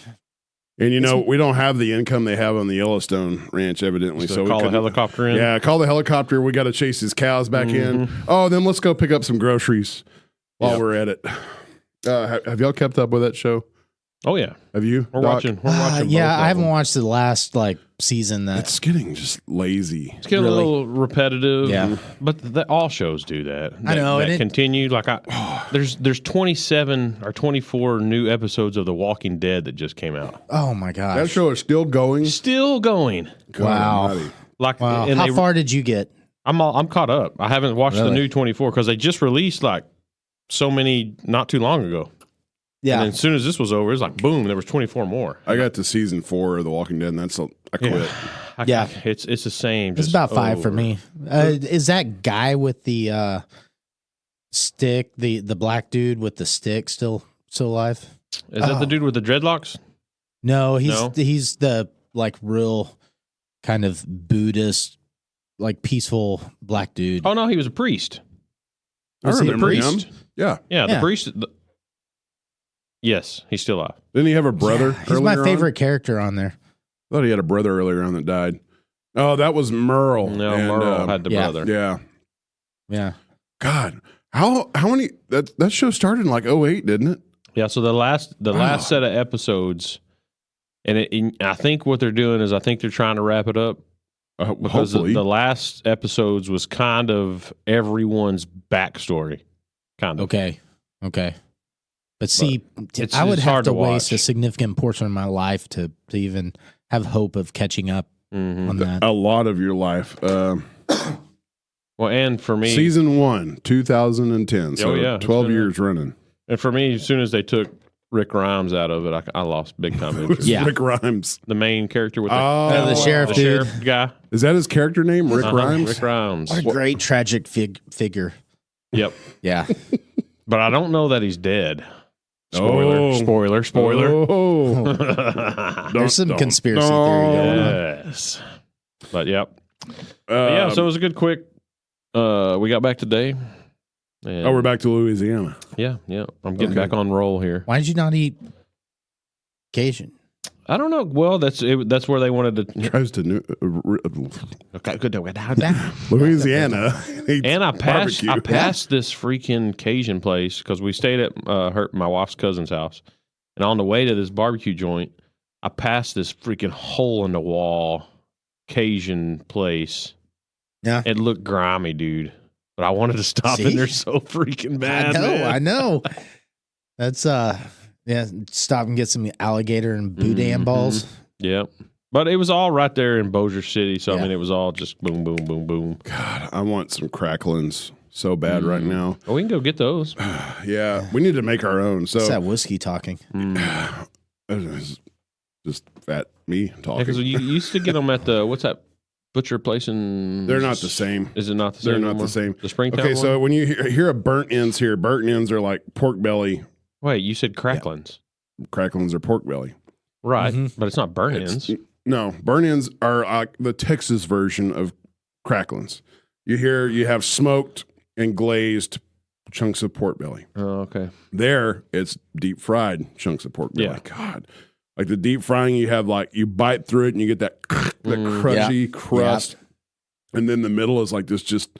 And we don't have the income they have on the Yellowstone Ranch, evidently. So call a helicopter in. Yeah, call the helicopter. We got to chase his cows back in. Oh, then let's go pick up some groceries while we're at it. Have y'all kept up with that show? Oh yeah, have you? We're watching. Yeah, I haven't watched the last season. It's getting just lazy. It's getting a little repetitive. Yeah, but all shows do that. I know. That continue. Like there's 27 or 24 new episodes of The Walking Dead that just came out. Oh my gosh, that show is still going. Still going. Wow. And how far did you get? I'm caught up. I haven't watched the new 24 because they just released so many not too long ago. Yeah. And then as soon as this was over, it was like, boom, there was 24 more. I got to season 4 of The Walking Dead, and I quit. Yeah. It's the same. It's about 5 for me. Is that guy with the stick, the black dude with the stick still alive? Is that the dude with the dreadlocks? No, he's the real kind of Buddhist like peaceful black dude. Oh no, he was a priest. I remember him. Yeah. The priest. Yes, he's still alive. Didn't he have a brother? He's my favorite character on there. I thought he had a brother earlier on that died. Oh, that was Merle. No, Merle had the brother. Yeah. Yeah. God, how many? That show started in like 2008, didn't it? Yeah. So the last set of episodes, and I think what they're doing is I think they're trying to wrap it up because the last episodes was kind of everyone's backstory, kind of. Okay. But see, I would have to waste a significant portion of my life to even have hope of catching up on that. A lot of your life. Well, and for me, season 1, 2010. So 12 years running. And for me, as soon as they took Rick Grimes out of it, I lost big time interest. Rick Grimes, the main character with the sheriff, the sheriff guy. Is that his character name, Rick Grimes? Rick Grimes. What a great tragic figure. Yep. Yeah. But I don't know that he's dead. Spoiler. There's some conspiracy theory going on. Yes. But yep. So it was a good quick. We got back today. We're back to Louisiana. Yeah. I'm getting back on roll here. Why did you not eat Cajun? I don't know. Well, that's where they wanted to. Tries to Okay, Louisiana. And I passed this freaking Cajun place because we stayed at my wife's cousin's house, and on the way to this barbecue joint, I passed this freaking hole in the wall Cajun place. Yeah, it looked grimy, dude. But I wanted to stop in there so freaking bad. I know. That's stop and get some alligator and boudin balls. Yep. But it was all right there in Bossier City, so I mean, it was all just boom, boom, boom, boom. God, I want some cracklins so bad right now. Oh, we can go get those. Yeah, we need to make our own. So it's that whiskey talking. Just fat me talking. Because you used to get them at what's that butcher place in? They're not the same. Is it not the same? They're not the same. The Springtown Okay, one? so when you hear a burnt ends here, burnt ends are like pork belly. Wait, you said cracklins. Yeah. Cracklins are pork belly. Right, but it's not burnt ends. No, burnt ends are the Texas version of cracklins. You have smoked and glazed chunks of pork belly. Oh, okay. There, it's deep fried chunks of pork belly. Yeah. God, like the deep frying, you have you bite through it and you get that crunchy crust, and then the middle is like this just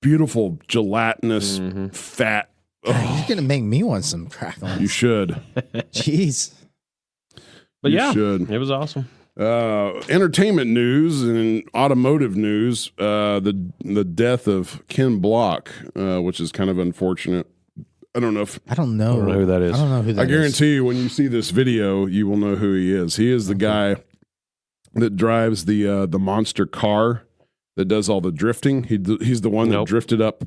beautiful gelatinous fat. You're gonna make me want some cracklins. You should. Jeez. But you should. It was awesome. Entertainment news and automotive news. The death of Ken Block, which is kind of unfortunate. I don't know who that is. I don't know who that is. I guarantee you, when you see this video, you will know who he is. He is the guy that drives the monster car that does all the drifting. He's the one that drifted up.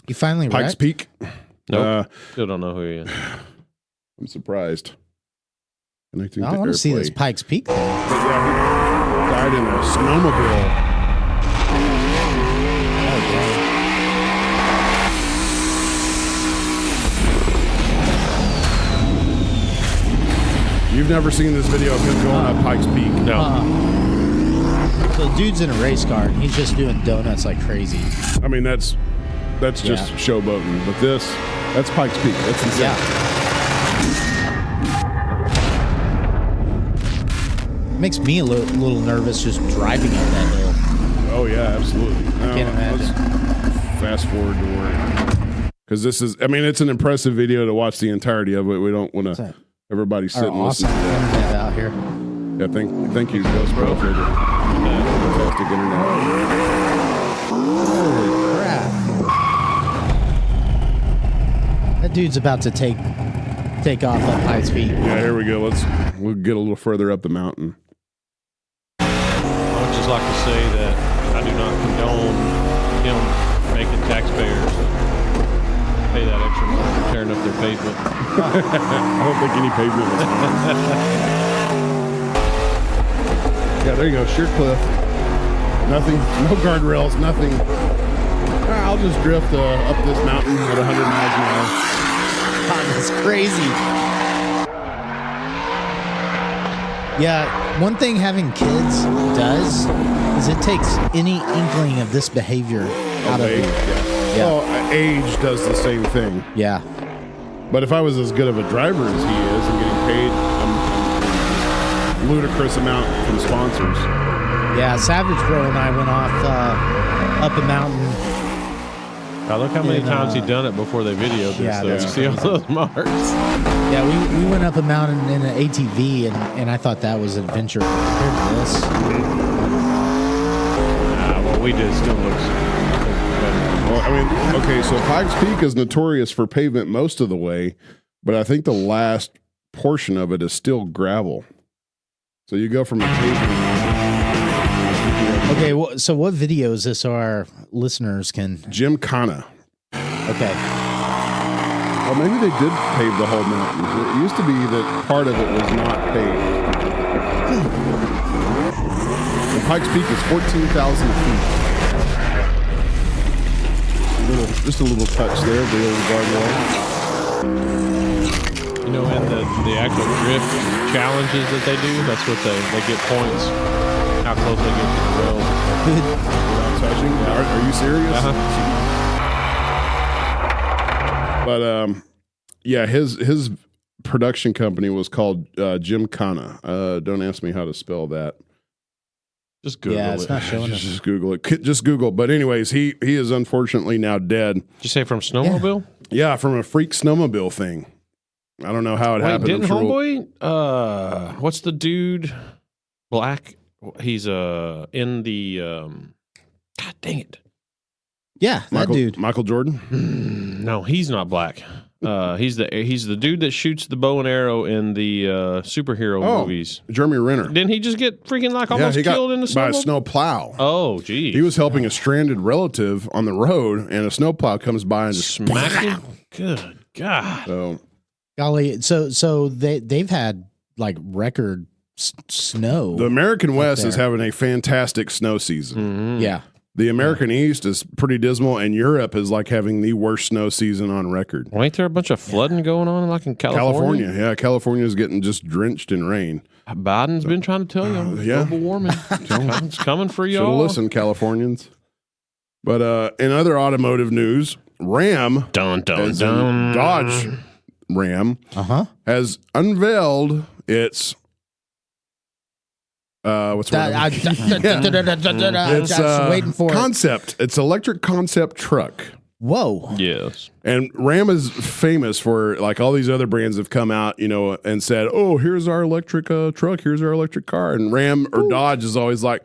You finally Pikes Peak. Nope. Still don't know who he is. I'm surprised. I want to see this Pikes Peak thing. Yeah, he died in a snowmobile. You've never seen this video of him going up Pikes Peak? No. So the dude's in a race car and he's just doing donuts like crazy. I mean, that's just showboating. But that's Pikes Peak. That's insane. Yeah. Makes me a little nervous just driving up that hill. Oh yeah, absolutely. I can't imagine. Let's fast forward to where, because it's an impressive video to watch the entirety of it. We don't want to everybody sit and listen to that out here. Yeah, thank you, Ghost Bro, for the fantastic internet. Holy crap! That dude's about to take off up Pikes Peak. Yeah, here we go. We'll get a little further up the mountain. I would just like to say that I do not condone him making taxpayers pay that extra money for tearing up their pavement. I don't think any pavement was Yeah, there you go. Sheer cliff. Nothing. No guardrails. Nothing. I'll just drift up this mountain at 100 miles an hour. God, that's crazy. Yeah, one thing having kids does is it takes any inkling of this behavior out of you. Yeah. Well, age does the same thing. Yeah. But if I was as good of a driver as he is and getting paid a ludicrous amount from sponsors. Yeah, Savage Bro and I went off up a mountain. Now look how many times he done it before they videoed this. Yeah, though. You see all those marks? Yeah, we went up a mountain in an ATV, and I thought that was an adventure compared to this. What we did still looks better. Well, I mean, okay, so Pikes Peak is notorious for pavement most of the way, but I think the last portion of it is still gravel. So you go from a pavement. Okay, so what video is this so our listeners can... Gymkhana. Okay. Well, maybe they did pave the whole mountain. It used to be that part of it was not paved. The Pikes Peak is 14,000 feet. Just a little touch there, the old guardrail. You know, in the actual drift challenges that they do, that's what they get points. How close they get to the rail. Without touching? Are you serious? But yeah, his production company was called Gymkhana. Don't ask me how to spell that. Just Google it. Yeah, it's not showing us. Just Google it. Just Google. But anyways, he is unfortunately now dead. Did you say from snowmobile? Yeah, from a freak snowmobile thing. I don't know how it happened. Didn't Homeboy? What's the dude? Black. He's in the. God dang it. Yeah, that dude. Michael Jordan. No, he's not black. He's the dude that shoots the bow and arrow in the superhero movies. Jeremy Renner. Didn't he just get freaking like almost killed in the snow? By a snow plow. Oh, geez. He was helping a stranded relative on the road, and a snow plow comes by and just smacked him. Good God. So, golly, so they've had like record snow. the American West is having a fantastic snow season. Mm-hmm. Yeah. The American East is pretty dismal, and Europe is like having the worst snow season on record. Well, ain't there a bunch of flooding going on like in California? Yeah, California is getting just drenched in rain. Biden's been trying to tell you, global warming. It's coming for Should have y'all. listened, Californians. But in other automotive news, Ram, Dodge Ram, has unveiled its what's it's waiting for concept. It's electric concept truck. Whoa. Yes. And Ram is famous for, like, all these other brands have come out, you know, and said, "Oh, here's our electric truck, here's our electric car." And Ram or Dodge is always like,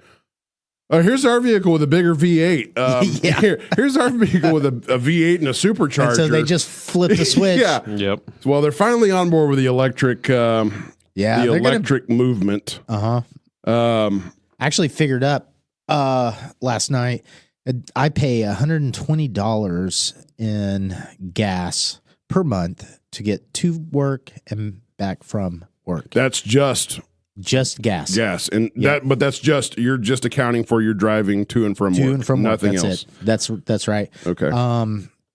here's our vehicle with a bigger V8. Here's our vehicle with a V8 and a supercharger. And so they just flip the switch. Yeah. Yep. Well, they're finally on board with the electric electric movement. Actually figured up last night. I pay $120 in gas per month to get to work and back from work. That's just gas. Yes, and but that's just, you're just accounting for your driving to and from work. To and from work. Nothing That's else. it. That's right. Okay.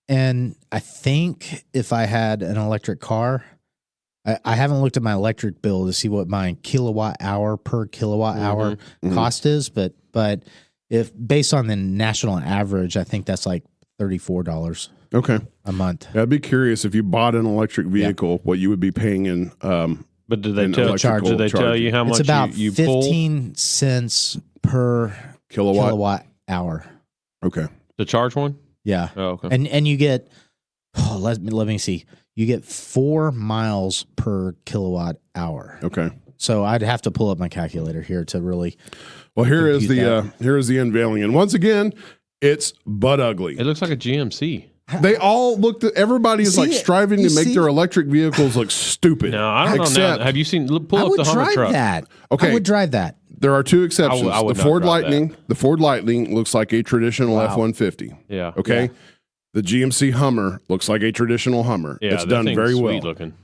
And I think if I had an electric car, I haven't looked at my electric bill to see what my kilowatt hour per kilowatt hour cost is, but if based on the national average, I think that's like $34 a month. I'd be curious if you bought an electric vehicle, what you would be paying in. But did they tell you how much it's about you 15 pull? cents per kilowatt hour. Okay. The charge one? Yeah. Oh, okay. And you get let me see. You get 4 miles per kilowatt hour. Okay. So I'd have to pull up my calculator here to really. Well, here is the unveiling, and once again, it's butt ugly. It looks like a GMC. They all look. Everybody is like striving to make their electric vehicles look stupid. No, I don't know. Now, have you seen? Pull up the Hummer truck. Okay, I would drive that. There are two exceptions. I would the Ford Lightning. The Ford Lightning looks like a traditional F-150. Yeah. Okay. Yeah. The GMC Hummer looks like a traditional Hummer. Yeah, it's done very well. Looking.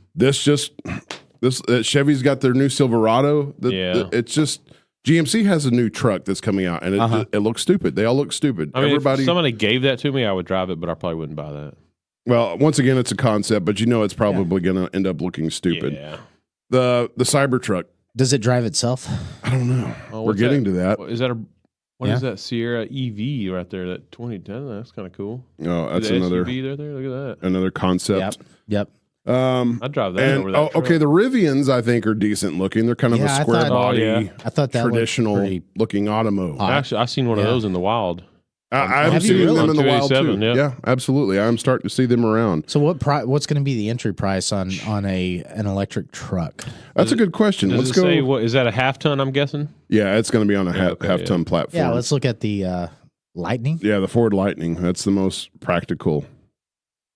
Chevy's got their new Silverado. It's just GMC has a new truck that's coming out, and it looks stupid. They all look stupid. I mean, if somebody gave that to me, I would drive it, but I probably wouldn't buy that. Well, once again, it's a concept, but it's probably going to end up looking stupid. Yeah. The Cybertruck Does it drive itself? I don't know. Oh, We're getting to that. Is that what Yeah. is that Sierra EV right there? That 2010. That's kind of cool. Oh, that's the another SUV there. Look at that. another concept. Yep. I'd drive that And over that. truck. okay, the Rivians I think are decent looking. They're kind of Yeah, a I square thought- body, I thought that traditional looked pretty looking automo. hot. Actually, I seen one of Yeah. those in the wild. I'm Have you seeing really? them in the wild too. 287, Yeah, absolutely. I'm starting to see them around. So what's going to be the entry price on an electric truck? That's a good question. Does Let's it go. say what is that a half ton? I'm guessing. Yeah, it's going to be on a okay, half ton platform. Yeah, let's look at the Lightning. Yeah, the Ford Lightning. That's the most practical.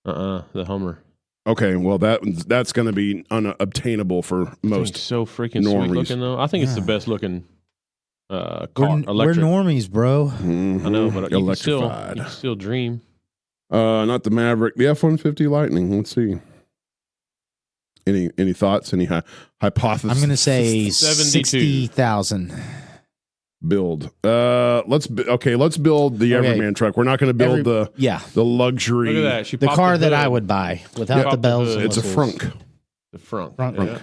The Hummer. Okay, well that's going to be unobtainable for most. It's so freaking normies. sweet looking though. I think it's the best looking car. We're Electric. normies, bro. Mhm. I know, but you Electrified. can still dream. Not the Maverick, the F-150 Lightning. Let's see. Any thoughts? Any hypotheses? I'm going to say 72. 60,000. build. Let's build the Okay. Everyman truck. We're not going to build the luxury. Look at that. She The popped car that hood. I would buy without Yeah. the Popped the bells. hood. and It's a whistles. frunk. The front. Front. Yeah.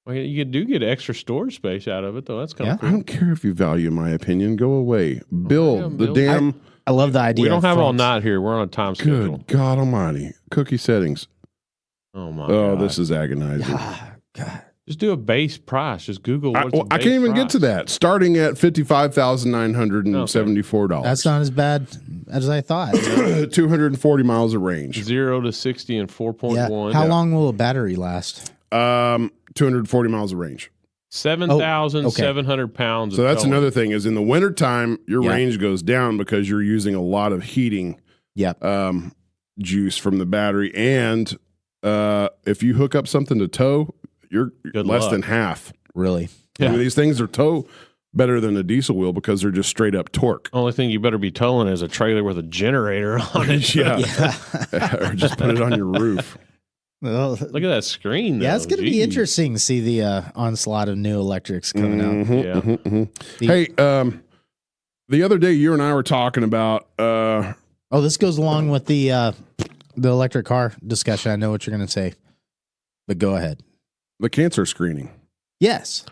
Well, you do get extra storage space out of it, though. That's kind Yeah. of I cool. don't care if you value my opinion. Go away. Build the Bill. damn. I love the idea. We don't of have all fronts. night here. We're on a time schedule. Good God Almighty! Cookie settings. Oh my Oh, God. this is agonizing. Ah, God. Just do a base price. Just Google I, what's a I base can't even get price. to that. Starting at $55,974. That's not as bad as I thought. 240 miles of range. 0 to 60 in 4.1. Yeah. How long will a battery last? 240 miles of range. 7,700 pounds. So of that's towing. another thing is in the wintertime, your Yeah. range goes down because you're using a lot of heating Yep. juice from the battery. And if you hook up something to tow, you're Good less luck. than half. Really? I mean, Yeah. these things are tow better than a diesel wheel because they're just straight up torque. Only thing you better be towing is a trailer with a generator on it. Yeah. Yeah. Or just put it on your roof. Well, Look at that screen. yeah, though. it's going to be Jeez. interesting to see the onslaught of new electrics coming out. Mhm, Yeah. mhm, mhm. The- Hey, the other day you and I were talking about Oh, this goes along with the electric car discussion. I know what you're going to say, but go ahead. the cancer screening. Yes,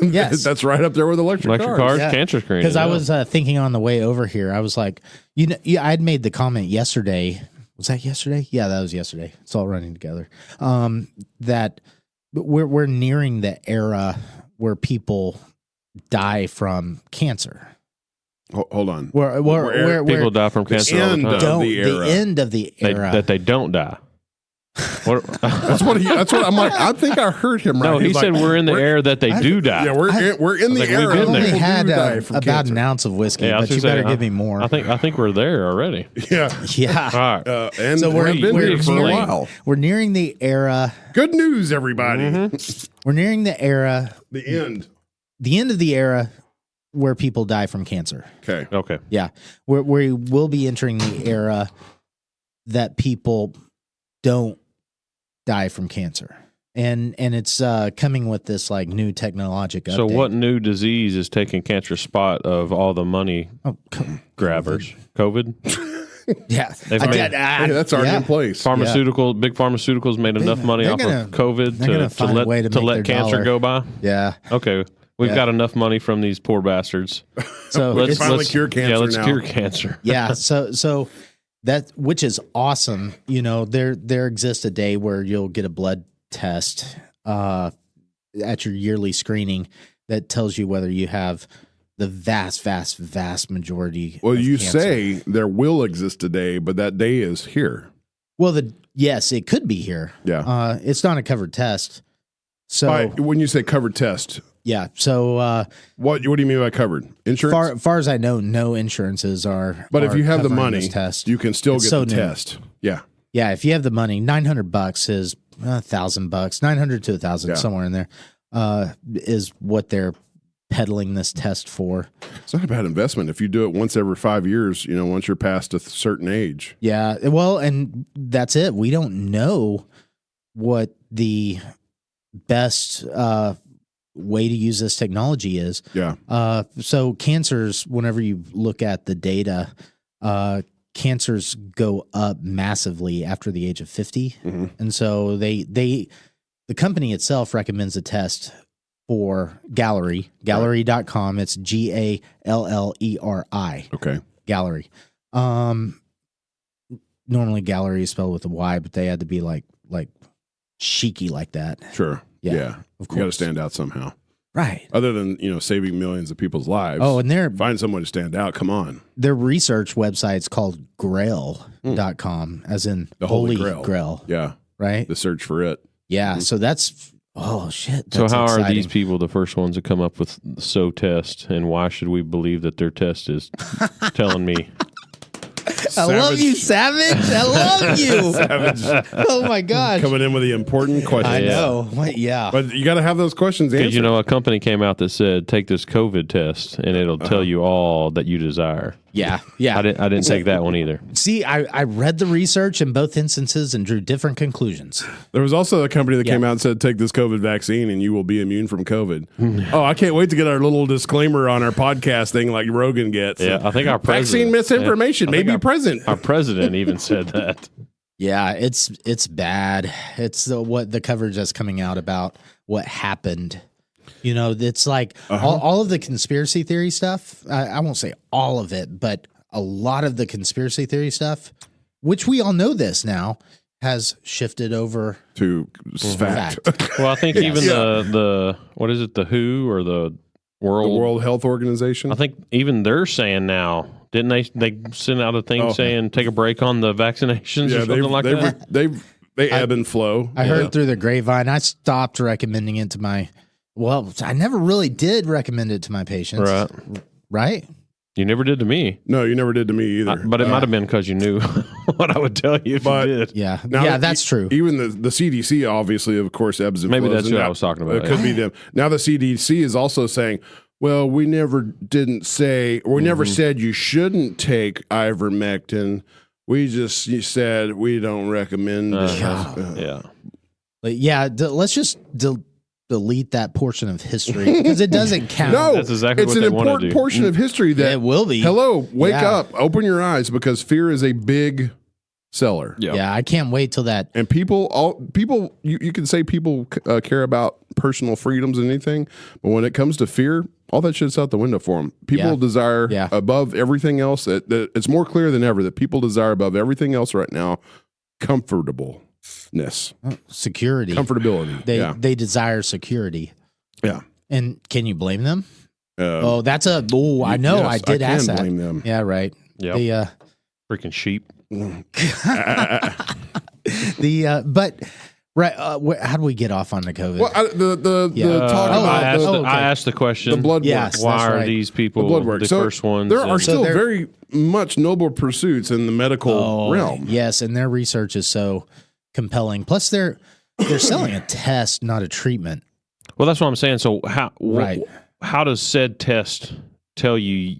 Yes. That's right up there with electric Electric cars. cars, Yeah. cancer screening. because I yeah. was thinking on the way over here. I was like, I'd made the comment yesterday. Was that yesterday? Yeah, that was yesterday. It's all running together. That we're nearing the era where people die from cancer. Hold on. Where People die from cancer all the end time. of don't the era. end of the era. That they don't die. What, That's what I'm like. I think I heard him right. no, he He's said like, we're in the era that they do die. Yeah, we're in the like, we've era. been of I only there. people do had die from about cancer. an ounce of whiskey, Yeah, I was but you gonna say, better give me more. I think we're there already. Yeah. yeah. All right. And So we're- have been we're here for a nearing- while. We're nearing the era. Good news, everybody. Mm-hmm. We're nearing the era, The end. the end of the era where people die from cancer. Okay. Okay. Yeah. We will be entering the era that people don't die from cancer. And it's coming with this like new technologic update. So what new disease is taking cancer's spot of all the money Oh, grabbers? COVID? yeah. They've I made- did- Hey, that's already yeah. in place. Big pharmaceuticals made enough money they're off gonna- of COVID they're gonna find a way to to make let their cancer dollar. go by. Yeah. Okay, we've Yeah. got enough money from these poor bastards. So We can it's, finally cure cancer Yeah, let's now. cure cancer. yeah. So that, which is awesome. You know, there exists a day where you'll get a blood test at your yearly screening that tells you whether you have the vast majority. Well, of you cancer. say there will exist a day, but that day is here. Well, yes, it could be here. Yeah. It's not a covered test. So When you say covered test, yeah. So what do you mean by covered? Insurance? far as I know, no insurances are. But if are you have the covering money, this test. you can still It's get so the new. test. Yeah. Yeah, if you have the money, $900 is $1,000, 900 to 1,000, Yeah. somewhere in there, is what they're peddling this test for. It's not a bad investment if you do it once every 5 years. You know, once you're past a certain age. Yeah, well, and that's it. We don't know what the best way to use this technology is. Yeah. So cancers, whenever you look at the data, cancers go up massively after the age of 50. Mhm. And so the company itself recommends a test for Gallery, gallery.com. It's Galleri. Okay. Gallery. Normally Gallery is spelled with a Y, but they had to be like chic-y like that. Sure. Yeah. Of You got to course. stand out somehow. Right. Other than, saving millions of people's lives. Oh, and find someone to stand out. Come on. their research website's called grail.com, as in The Holy Grail. Yeah. Right? The search for it. Yeah. So that's, oh, shit. So That's how are exciting. these people the first ones to come up with so test, and why should we believe that their test is telling me? I love you, Savage. I love you. Savage. Oh, my gosh. Coming in with the important question. I know. What? Yeah. But you got to have those questions answered. Because, a company came out that said, take this COVID test, and it'll tell you all that you desire. Yeah. Yeah. I didn't take that one either. See, I read the research in both instances and drew different conclusions. There was also a company that came out and said, take this COVID vaccine and you will be immune from COVID. Oh, I can't wait to get our little disclaimer on our podcast thing like Rogan gets. Yeah, I think our vaccine president, misinformation may be present. Our president even said that. Yeah, it's bad. It's what the coverage that's coming out about what happened. It's like all of the conspiracy theory stuff. I won't say all of it, but a lot of the conspiracy theory stuff, which we all know this now, has shifted over to fact. Well, I think even the what is it, the WHO or the World Health Organization? I think even they're saying now, didn't they send out a thing saying take a break on the vaccinations or something like that? They ebb and flow. I heard through the grapevine. I stopped recommending it to my. Well, I never really did recommend it to my patients. Right? You never did to me. No, you never did to me either. But it might have been because you knew what I would tell you if you did. Yeah. Now, that's true. Even the CDC, obviously, of course, ebbs and Maybe flows. that's what I was talking about. It could be them. Now the CDC is also saying, well, we never said you shouldn't take ivermectin. We just said we don't recommend it. Yeah. But yeah, let's just delete that portion of history because it doesn't count. No, that's exactly it's what an they want to important do. portion of history that it will be. Hello, wake up, open your eyes, because fear is a big seller. Yeah, I can't wait till that. And you can say people care about personal freedoms and anything, but when it comes to fear, all that shit's out the window for them. People desire above everything else. That it's more clear than ever that people desire above everything else right now comfortableness, security, comfortability. They desire security. Yeah. And can you blame them? I know. Yes, I did ask that. Blame them. Yeah, right. Yeah. Freaking sheep. But right, how do we get off on the COVID? Well, the talk about I asked the question. The blood work. Yes, why are right. these people The blood work. the So first ones? There are still they're- very much noble pursuits in the medical realm. Yes, and their research is so compelling. Plus, they're selling a test, not a treatment. Well, that's what I'm saying. So Right. how does said test tell you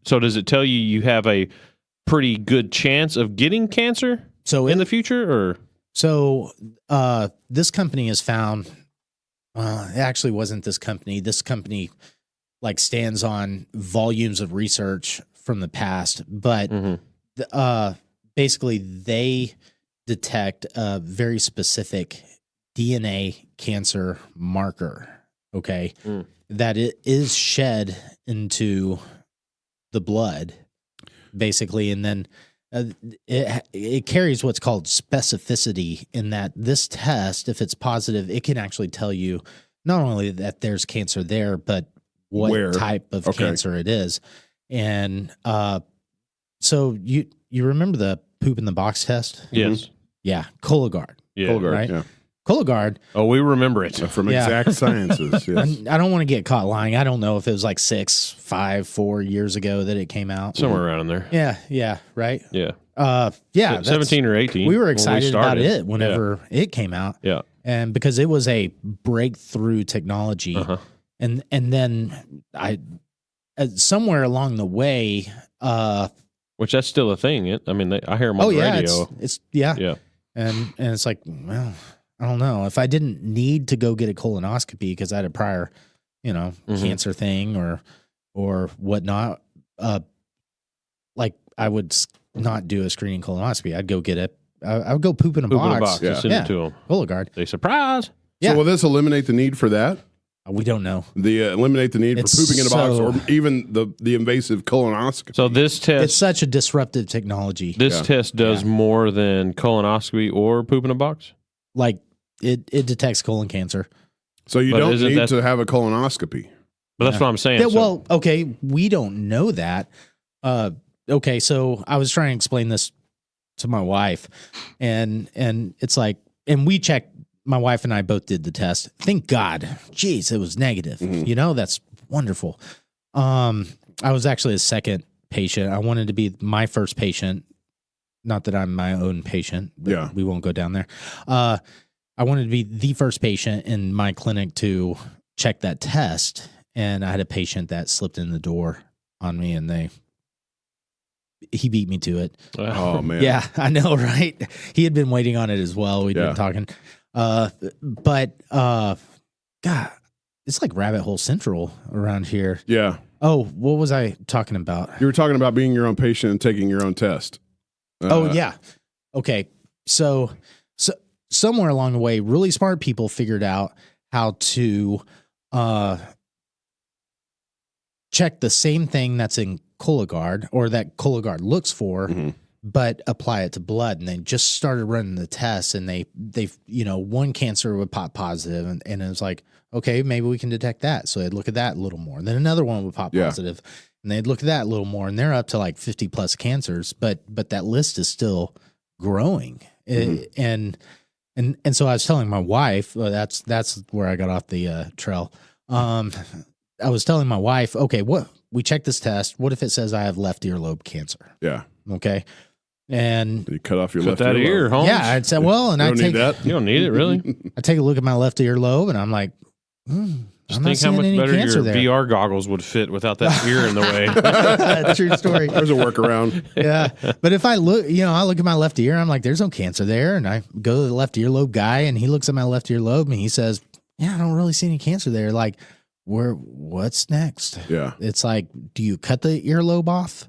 so does it tell you have a pretty good chance of getting cancer in the future, or? So this company has found, it actually wasn't this company. This company stands on volumes of research from the past, but basically they detect a very specific DNA cancer marker, that it is shed into the blood, basically, and then it carries what's called specificity, in that this test, if it's positive, it can actually tell you not only that there's cancer there, but what type of cancer it is. And so you remember the poop in the box test? Yes. Yeah, Cologuard. Yeah. Cologuard, right? yeah. Cologuard. Oh, we remember it. From Exact Sciences. Yes. I don't want to get caught lying. I don't know if it was 4 years ago that it came out. Somewhere around in there. Yeah, right? Yeah. Yeah. 17 or 18. We were excited about started. it whenever it came out. Yeah. And because it was a breakthrough technology. And then somewhere along the way, which that's still a thing. I hear them on the radio. It's Yeah. And it's like, well, I don't know. If I didn't need to go get a colonoscopy because I had a prior, cancer thing or whatnot, I would not do a screening colonoscopy. I'd go get it. I would go poop in a box. Send it to them. Cologuard. They surprise. Yeah. So will this eliminate the need for that? We don't know. Eliminate the need It's for pooping in a box so- or even the invasive colonoscopy. So this test, It's such a disruptive technology. this test does more than colonoscopy or poop in a box. Like it detects colon cancer. So you But don't isn't need that- to have a colonoscopy. But that's what I'm saying. Yeah, So- well, okay, we don't know that. Okay, so I was trying to explain this to my wife, and it's like, and we checked. My wife and I both did the test. Thank God. Jeez, it was negative. You know, that's wonderful. I was actually a second patient. I wanted to be my first patient. Not that I'm my own patient, but we won't go down there. I wanted to be the first patient in my clinic to check that test. And I had a patient that slipped in the door on me, and he beat me to it. Oh man. Yeah, I know, right? He had been waiting on it as well. We'd been talking. But God, it's like rabbit hole central around here. Yeah. Oh, what was I talking about? You were talking about being your own patient and taking your own test. Oh yeah. Okay. So somewhere along the way, really smart people figured out how to check the same thing that's in Cologuard, or that Cologuard looks for, but apply it to blood. And they just started running the tests, and they one cancer would pop positive, and it was like, okay, maybe we can detect that. So they'd look at that a little more. And then another one would pop positive, and they'd look at that a little more, and they're up to like 50 plus cancers, but that list is still growing. And so I was telling my wife, that's where I got off the trail. I was telling my wife, okay, what we checked this test. What if it says I have left earlobe cancer? Yeah. Okay. And you cut off your cut left that ear, earlobe. Holmes. Yeah, I'd say, well, and You I don't take need that. You don't need it, really. I take a look at my left earlobe, and I'm like, Just I'm not think how seeing much any better cancer your there. VR goggles would fit without that ear in the way. True story. There's a workaround. Yeah. But if I look, I look at my left ear, I'm like, there's no cancer there. And I go to the left earlobe guy, and he looks at my left earlobe, and he says, yeah, I don't really see any cancer there. Like, what's next? Yeah. It's like, do you cut the earlobe off?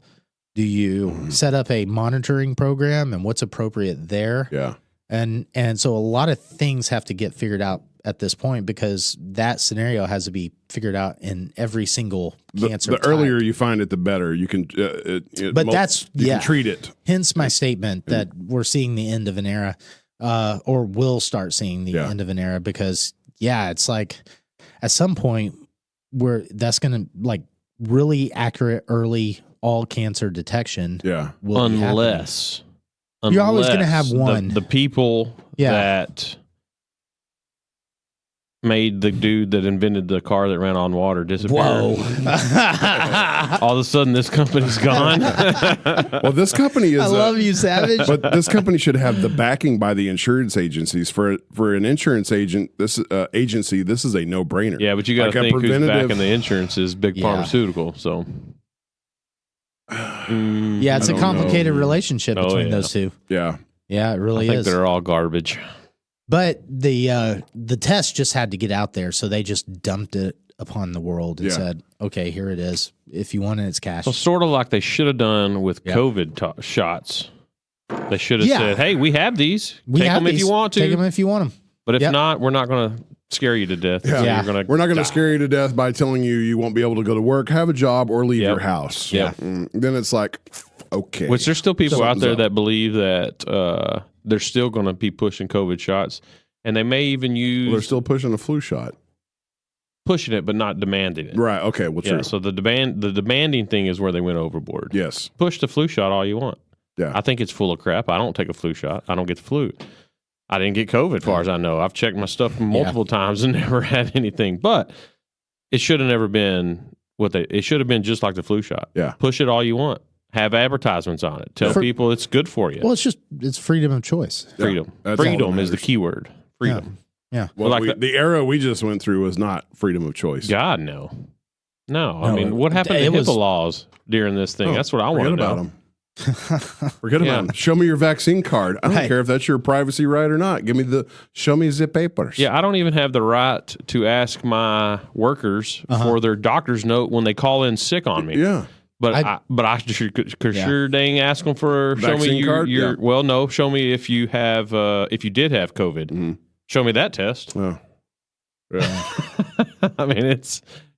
Do you set up a monitoring program, and what's appropriate there? Yeah. And so a lot of things have to get figured out at this point, because that scenario has to be figured out in every single cancer. The type. earlier you find it, the better. You can. But that's you can treat it. Hence my statement that we're seeing the end of an era, or will start seeing the end of an era, because it's like at some point where that's going to like really accurate early all cancer detection. Yeah. Will be Unless you're always going to have one. The people that made the dude that invented the car that ran on water disappear. Whoa. All of a sudden, this company's gone. Well, this company is. I love you, Savage. But this company should have the backing by the insurance agencies. For an insurance agent, this agency, this is a no brainer. Yeah, but you got to think who's backing the insurance is big pharmaceutical. So. Yeah, it's a complicated relationship between those two. Yeah. Yeah, it really I think is. they're all garbage. But the test just had to get out there, so they just dumped it upon the world and said, okay, here it is. If you want it, it's cash. So sort of like they should have done with COVID shots. They should have said, hey, we have these. Take them if you want to. Take them if you want them. But if not, we're not going to scare you to death. Yeah. So we're not going to scare you to death by telling you won't be able to go to work, have a job, or leave your house. Yeah. Then it's like, okay. Which there's still people out there up. that believe that they're still going to be pushing COVID shots. And they may even use... they're still pushing a flu shot. Pushing it, but not demanding it. Right. Okay. Well, true. So the demanding thing is where they went overboard. Yes. Push the flu shot all you want. Yeah. I think it's full of crap. I don't take a flu shot. I don't get the flu. I didn't get COVID, as far as I know. I've checked my stuff multiple times and never had anything. But it should have never been it should have been just like the flu shot. Yeah. Push it all you want. Have advertisements on it. Tell people it's good for you. Well, it's freedom of choice. Freedom. Yeah, Freedom is the key word. Freedom. Yeah. Well, the era we just went through was not freedom of choice. God, no. No. I mean, what happened to HIPAA laws during this thing? That's what I want to know. About them. Forget about them. Show me your vaccine card. I don't care if that's your privacy right or not. Show me the papers. Yeah, I don't even have the right to ask my workers for their doctor's note when they call in sick on me. Yeah. But I sure dang ask them for vaccine show me your card? well, no, show me if you have if you did have COVID. Show me that test. Oh. Yeah. I mean,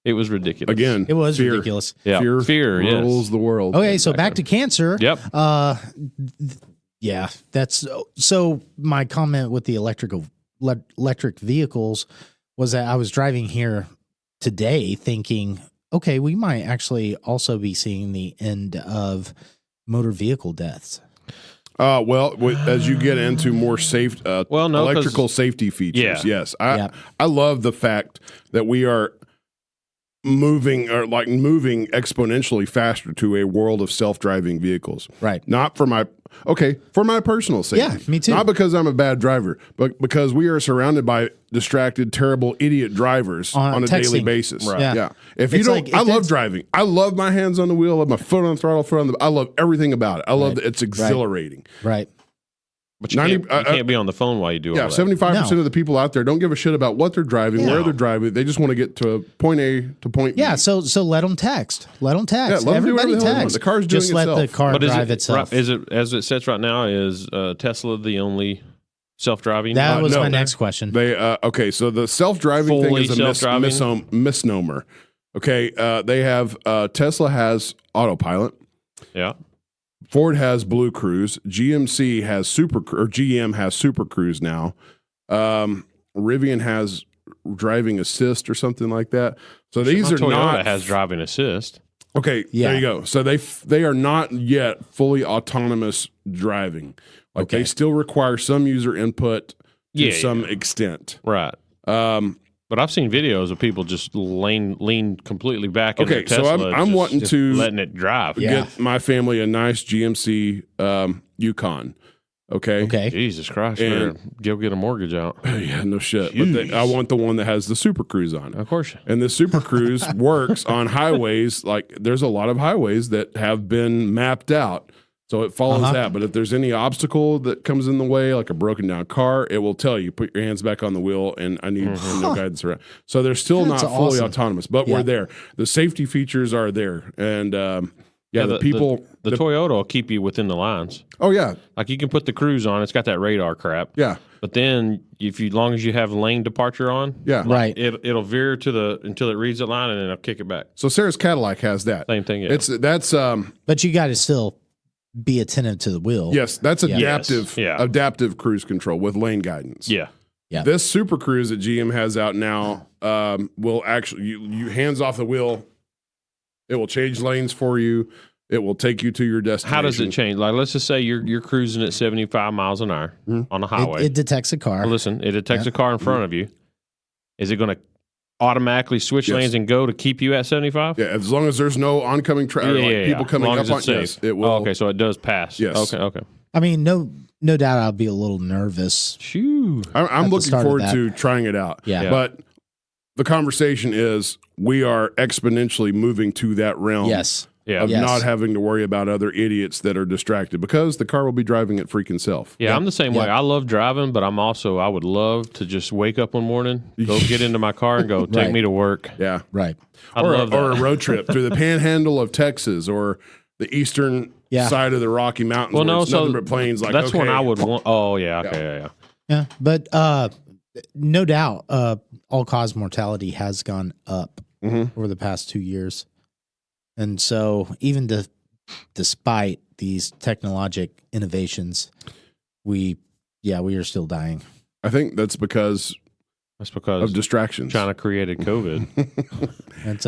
it was ridiculous. Again, It was fear. ridiculous. Yeah. Fear Yes. rules the world. Okay, so back to cancer. Yep. Yeah, that's so. My comment with the electric vehicles was that I was driving here today, thinking, okay, we might actually also be seeing the end of motor vehicle deaths. As you get into more safe, electrical safety features, Yeah. yes, I love the fact that we are moving exponentially faster to a world of self-driving vehicles. Right. Not for my personal safety. Yeah, me too. Not because I'm a bad driver, but because we are surrounded by distracted, terrible, idiot drivers on a daily texting. basis. Right. Yeah. If It's you don't, like- I love driving. I love my hands on the wheel, I love my foot on the throttle, I love everything about it. I love that it's exhilarating. Right. But you can't be on the phone while you do all that. 75% of the people out there don't give a shit about what they're driving, where they're driving. They just want to get to point A to point B. Yeah, so let them text. Let them text. Yeah, let 'em do Everybody whatever the hell they want. text. The car's doing Just let itself. the car But drive itself. Is it as it sits right now? Is Tesla the only self-driving? That was no, my next question. They okay, so the self-driving thing Fully is a self-driving? misnomer. Okay, they have Tesla has autopilot. Yeah. Ford has Blue Cruise. GM has Super Cruise now. Rivian has driving assist or something like that. So these are Toyota not has driving assist. okay. Yeah. There you go. So they are not yet fully autonomous driving. Like Okay. they still require some user input to Yeah, some extent. Right. But I've seen videos of people just lean completely back in Okay, their so Tesla. I'm wanting just to letting it drive. Yeah. Get my family a nice GMC Yukon. Okay. Okay. Jesus Christ, And- man. Go get a mortgage out. Yeah, no shit. Jeez. But I want the one that has the Super Cruise on it. Of course. And the Super Cruise works on highways. Like there's a lot of highways that have been mapped out. So it follows that. But if there's any obstacle that comes in the way, like a broken down car, it will tell you, put your hands back on the wheel and I need no guidance around. So they're still That's not fully awesome. autonomous, but we're there. The safety features are there. And the people. The Toyota will keep you within the lines. Oh, yeah. Like you can put the cruise on, it's got that radar crap. Yeah. But then as long as you have lane departure on, Yeah. Right. it'll veer until it reads the line and then it'll kick it back. So Sarah's Cadillac has that. Same thing. Yeah. That's But you got to still be attentive to the wheel. yes, that's adaptive Yes. Yeah. adaptive cruise control with lane guidance. yeah. Yeah. This Super Cruise that GM has out now will actually you hands off the wheel. It will change lanes for you. It will take you to your destination. How does it change? Like, let's just say you're cruising at 75 miles an hour on a highway. It detects a car. Well, listen, it detects a car in front of you. Is it going to automatically switch lanes and go to keep you at 75? Yeah, as long as there's no oncoming people coming Long up as on it's safe. yes, it will. Oh, okay, so it does pass. Yes. Okay. I mean, no doubt I'll be a little nervous. Shoo. I'm the looking start of forward that. to trying it out. Yeah. But the conversation is we are exponentially moving to that realm. Yes. Yeah. Of Yes. not having to worry about other idiots that are distracted because the car will be driving it freaking self. Yeah, I'm the same way. Yeah. I love driving, but I would love to just wake up one morning, go get into my car and go, take Right. me to work. Yeah. Right. I Or love that. a road trip through the panhandle of Texas or the eastern side of the Rocky Mountains. Well, where no, it's so nothing but plains. Like, that's when okay, I would want. Oh, yeah. Okay. Yeah. Yeah. But no doubt, all cause mortality has gone up over the past 2 years. And so even despite these technologic innovations, we are still dying. I think that's because That's because of distractions. China created COVID. It's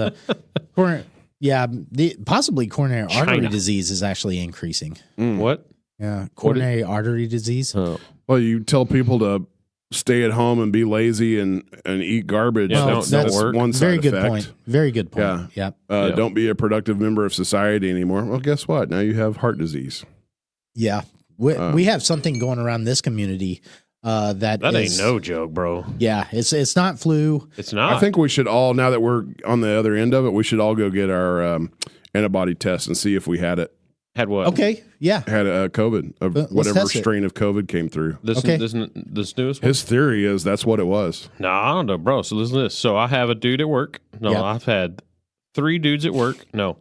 possibly coronary artery China. disease is actually increasing. What? Yeah, coronary artery disease. Oh. Well, you tell people to stay at home and be lazy and eat garbage. Yeah, that's don't work. one side Very good effect. point. Very good point. Yeah. Yeah. Don't be a productive member of society anymore. Well, guess what? Now you have heart disease. Yeah. We have something going around this community that That is- ain't no joke, bro. Yeah, it's not flu. It's not. I think we should all, now that we're on the other end of it, we should all go get our antibody test and see if we had it. Had what? Okay. Yeah. Had COVID of Let's whatever test it. strain of COVID came through. This Okay. this newest one? His theory is that's what it was. No, I don't know, bro. So listen to this. So I have a dude at work. No, Yeah. I've had 3 dudes at work. No.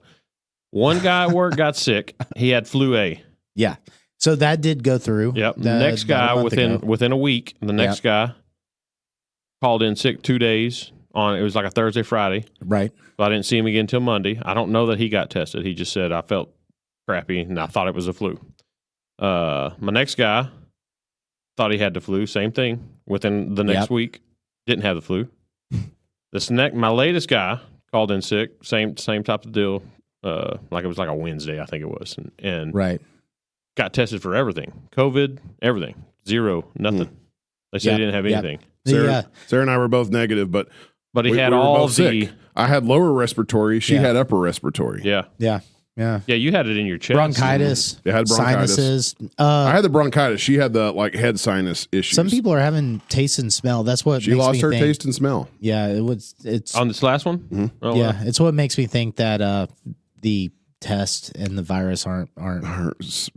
One guy at work got sick. He had flu A. Yeah. So that did go through. Yep. The That- next about a guy month ago. within a week, the next guy called in sick 2 days it was like a Thursday, Friday. Right. So I didn't see him again until Monday. I don't know that he got tested. He just said I felt crappy and I thought it was a flu. My next guy thought he had the flu. Same thing. Within the next week, didn't have the flu. My latest guy called in sick. Same type of deal. Like it was like a Wednesday, I think it was, and right. Got tested for everything, COVID, everything, zero, nothing. They said he didn't have anything. Sarah and I were both negative, but he had all the sick. I had lower respiratory. She had upper respiratory. Yeah. Yeah. You had it in your chest. Bronchitis. They had bronchitis. Sinuses. I had the bronchitis. She had the head sinus issues. Some people are having taste and smell. That's what she lost her taste and smell. Yeah, it's on this last one. Mm-hmm. Oh, yeah, wow. It's what makes me think that the test and the virus aren't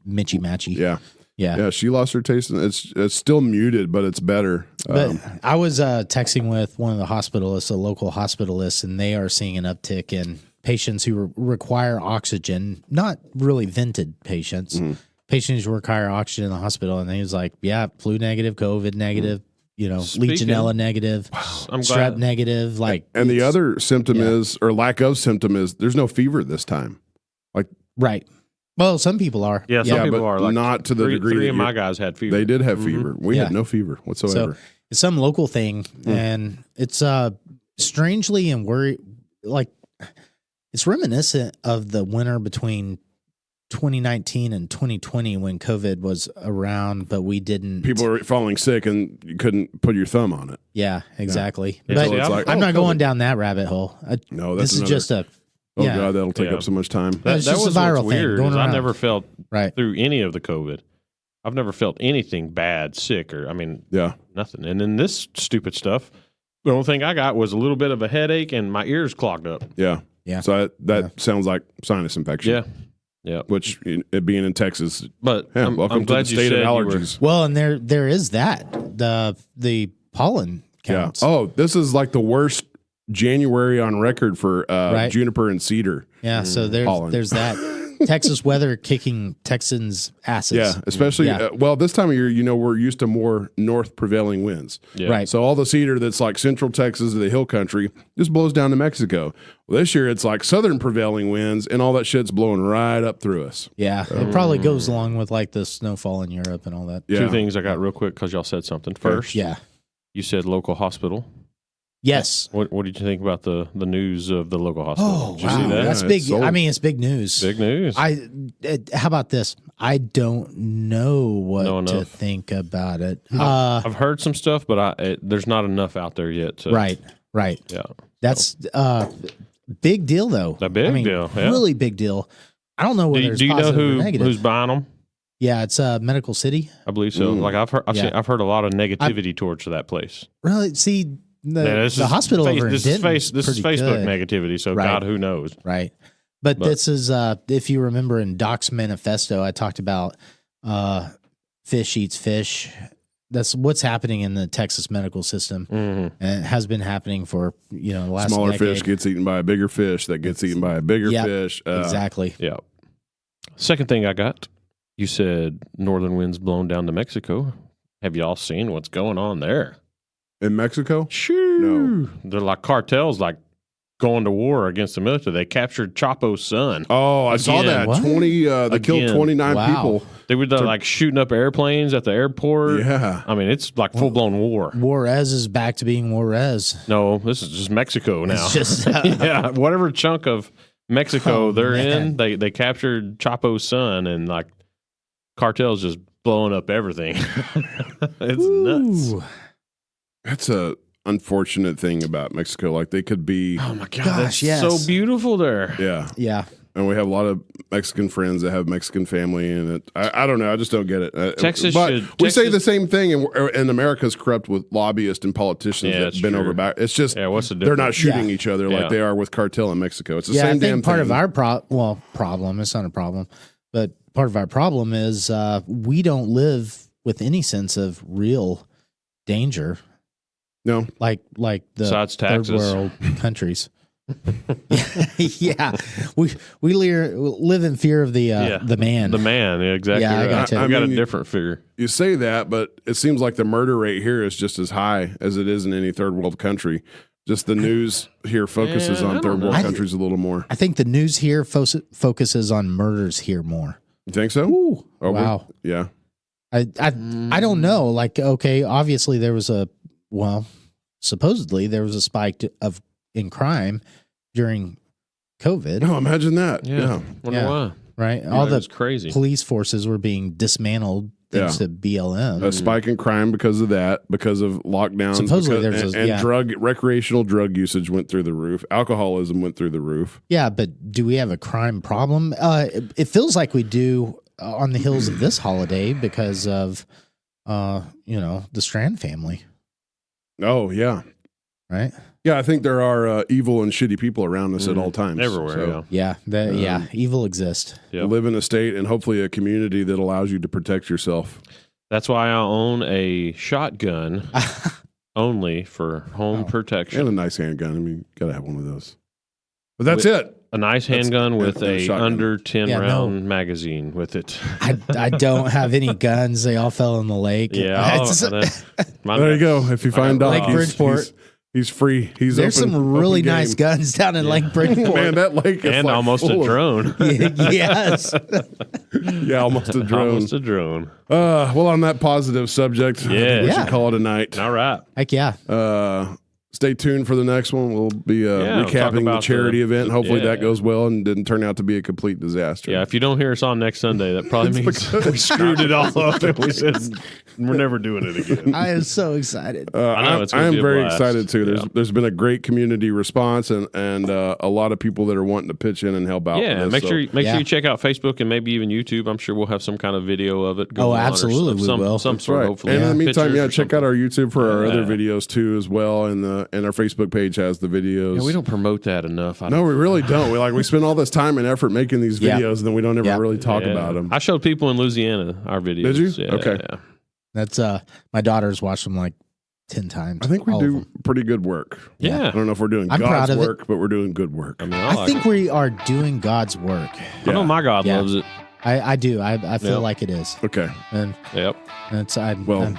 mitchy matchy. Yeah. She lost her taste, and it's still muted, but it's better. But I was texting with one of the hospitalists, a local hospitalist, and they are seeing an uptick in patients who require oxygen, not really vented patients, patients who require oxygen in the hospital. And he was like, flu negative, COVID negative, Legionella negative, strep negative. And the other symptom is, or lack of symptom is, there's no fever this time. Right. Well, some people are. Yeah, some people are. Like not to the degree. Three of my guys had fever. They did have fever. We had no fever whatsoever. So it's some local thing, and it's strangely and it's reminiscent of the winter between 2019 and 2020 when COVID was around, but we didn't. People were falling sick and you couldn't put your thumb on it. Yeah, exactly. Yeah. But So I'm not going down that rabbit hole. No, this is just a. Oh God, that'll take up so much time. That was a viral thing. Going I never felt right through any of the COVID. I've never felt anything bad, sick, or nothing. And then this stupid stuff. The only thing I got was a little bit of a headache and my ears clogged up. Yeah. So that sounds like sinus infection. Yeah. Which it being in Texas, but welcome to the state of allergies. Well, and there is that the pollen counts. Yeah. Oh, this is like the worst January on record for juniper and cedar. Yeah. So there's that. Texas weather kicking Texans' asses. Yeah, especially this time of year, we're used to more north prevailing winds. Yeah. Right. So all the cedar that's like central Texas or the hill country just blows down to Mexico. Well, this year it's like southern prevailing winds, and all that shit's blowing right up through us. Yeah, it probably goes along with like the snowfall in Europe and all that. Yeah. Two things I got real quick because y'all said something. First, you said local hospital. Yes. What did you think about the news of the local hospital? Oh, did you see that? That's big. I mean, it's big news. Big news. How about this? I don't know what to think about it. I've heard some stuff, but there's not enough out there yet. Right. Yeah. That's big deal, though. A big deal. Yeah. Really big deal. I don't know whether do you know who's buying them? Yeah, it's Medical City. I believe so. Like I've heard a lot of negativity towards that place. Really? See. The hospital over in Denton is Facebook good. Negativity, so God, who knows? Right. But this is, if you remember in Doc's manifesto, I talked about fish eats fish. That's what's happening in the Texas medical system, and it has been happening for the last smaller decade. fish gets eaten by a bigger fish that gets eaten by a bigger fish. Exactly. Yeah. Second thing I got, you said northern winds blown down to Mexico. Have y'all seen what's going on there? In Mexico? Sure. No. They're like cartels, like going to war against the military. They captured Chapo's son. Oh, I saw that. What? They killed 29 people. They were like shooting up airplanes at the airport. Yeah. I mean, it's like full blown war. Juarez is back to being Juarez. No, this is just Mexico now. It's just whatever chunk of Mexico they're in, they captured Chapo's son, and like cartels just blowing up everything. It's nuts. That's a unfortunate thing about Mexico. Like they could be. Oh my gosh, yes. So beautiful there. Yeah. And we have a lot of Mexican friends that have Mexican family, and I don't know. I just don't get it. Texas, we say the same thing, and America's corrupt with lobbyists and politicians that bend over back. It's just what's the they're not shooting each other like they are with cartel in Mexico. It's the same damn thing. Part of our problem. It's not a problem, but part of our problem is we don't live with any sense of real danger. No, like the besides third taxes. world countries. Yeah, we live in fear of the man. The man, exactly. Yeah, right. I got a different fear. You say that, but it seems like the murder rate here is just as high as it is in any third world country. Just the news here focuses on third world countries a little more. I think the news here focuses on murders here more. You think so? Ooh, wow. Yeah. I don't know. Like, okay, obviously there was supposedly there was a spike in crime during COVID. Oh, imagine that. Yeah. Wonder why. Right. All the crazy police forces were being dismantled thanks to BLM. A spike in crime because of that, because of lockdowns. Supposedly recreational drug usage went through the roof. Alcoholism went through the roof. Yeah, but do we have a crime problem? It feels like we do on the heels of this holiday because of, the Strand family. Oh, yeah. Right? Yeah, I think there are evil and shitty people around us at all times. Everywhere, evil exists. Yep. Live in a state and hopefully a community that allows you to protect yourself. That's why I own a shotgun only for home protection. And a nice handgun. I mean, you got to have one of those. But that's it. A nice handgun with a under 10 round magazine with it. I don't have any guns. They all fell in the lake. Yeah. There you go. If you find Doc, Lake Bridgeport. He's free. There's some really nice guns down in Lake Bridgeport. Man, that lake is almost a drone. Yes. Yeah, almost a drone. Almost a drone. Well, on that positive subject, we should call it a night. All right. Heck yeah. Stay tuned for the next one. We'll be recapping the charity event. Hopefully that goes well and didn't turn out to be a complete disaster. Yeah, if you don't hear us on next Sunday, that probably means we screwed it all up and we said we're never doing it again. I am so excited. I know, I am very excited too. There's been a great community response and a lot of people that are wanting to pitch in and help out. Yeah, make sure you check out Facebook and maybe even YouTube. I'm sure we'll have some kind of video of it going on. Absolutely, we will. Some sort, hopefully. And in the meantime, check out our YouTube for our other videos too as well, and our Facebook page has the videos. Yeah, we don't promote that enough. No, we really don't. We spend all this time and effort making these videos, and then we don't ever really talk about them. I showed people in Louisiana our videos. Did you? Yeah, okay. Yeah. That's my daughter's watched them like 10 times. I think we do pretty good work. Yeah. I don't know if we're doing God's work, but we're doing good work. I mean, I think we are doing God's work. I know my God loves it. I do. I feel like it is. Okay. And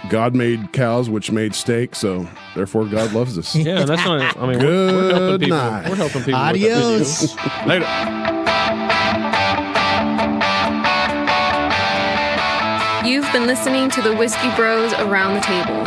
God made cows, which made steak, so therefore God loves us. Yeah, that's not. I mean, we're helping people. We're helping people. Adios. Later. You've been listening to the Whiskey Bros Around the Table.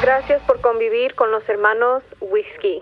Gracias por convivir con los hermanos Whiskey.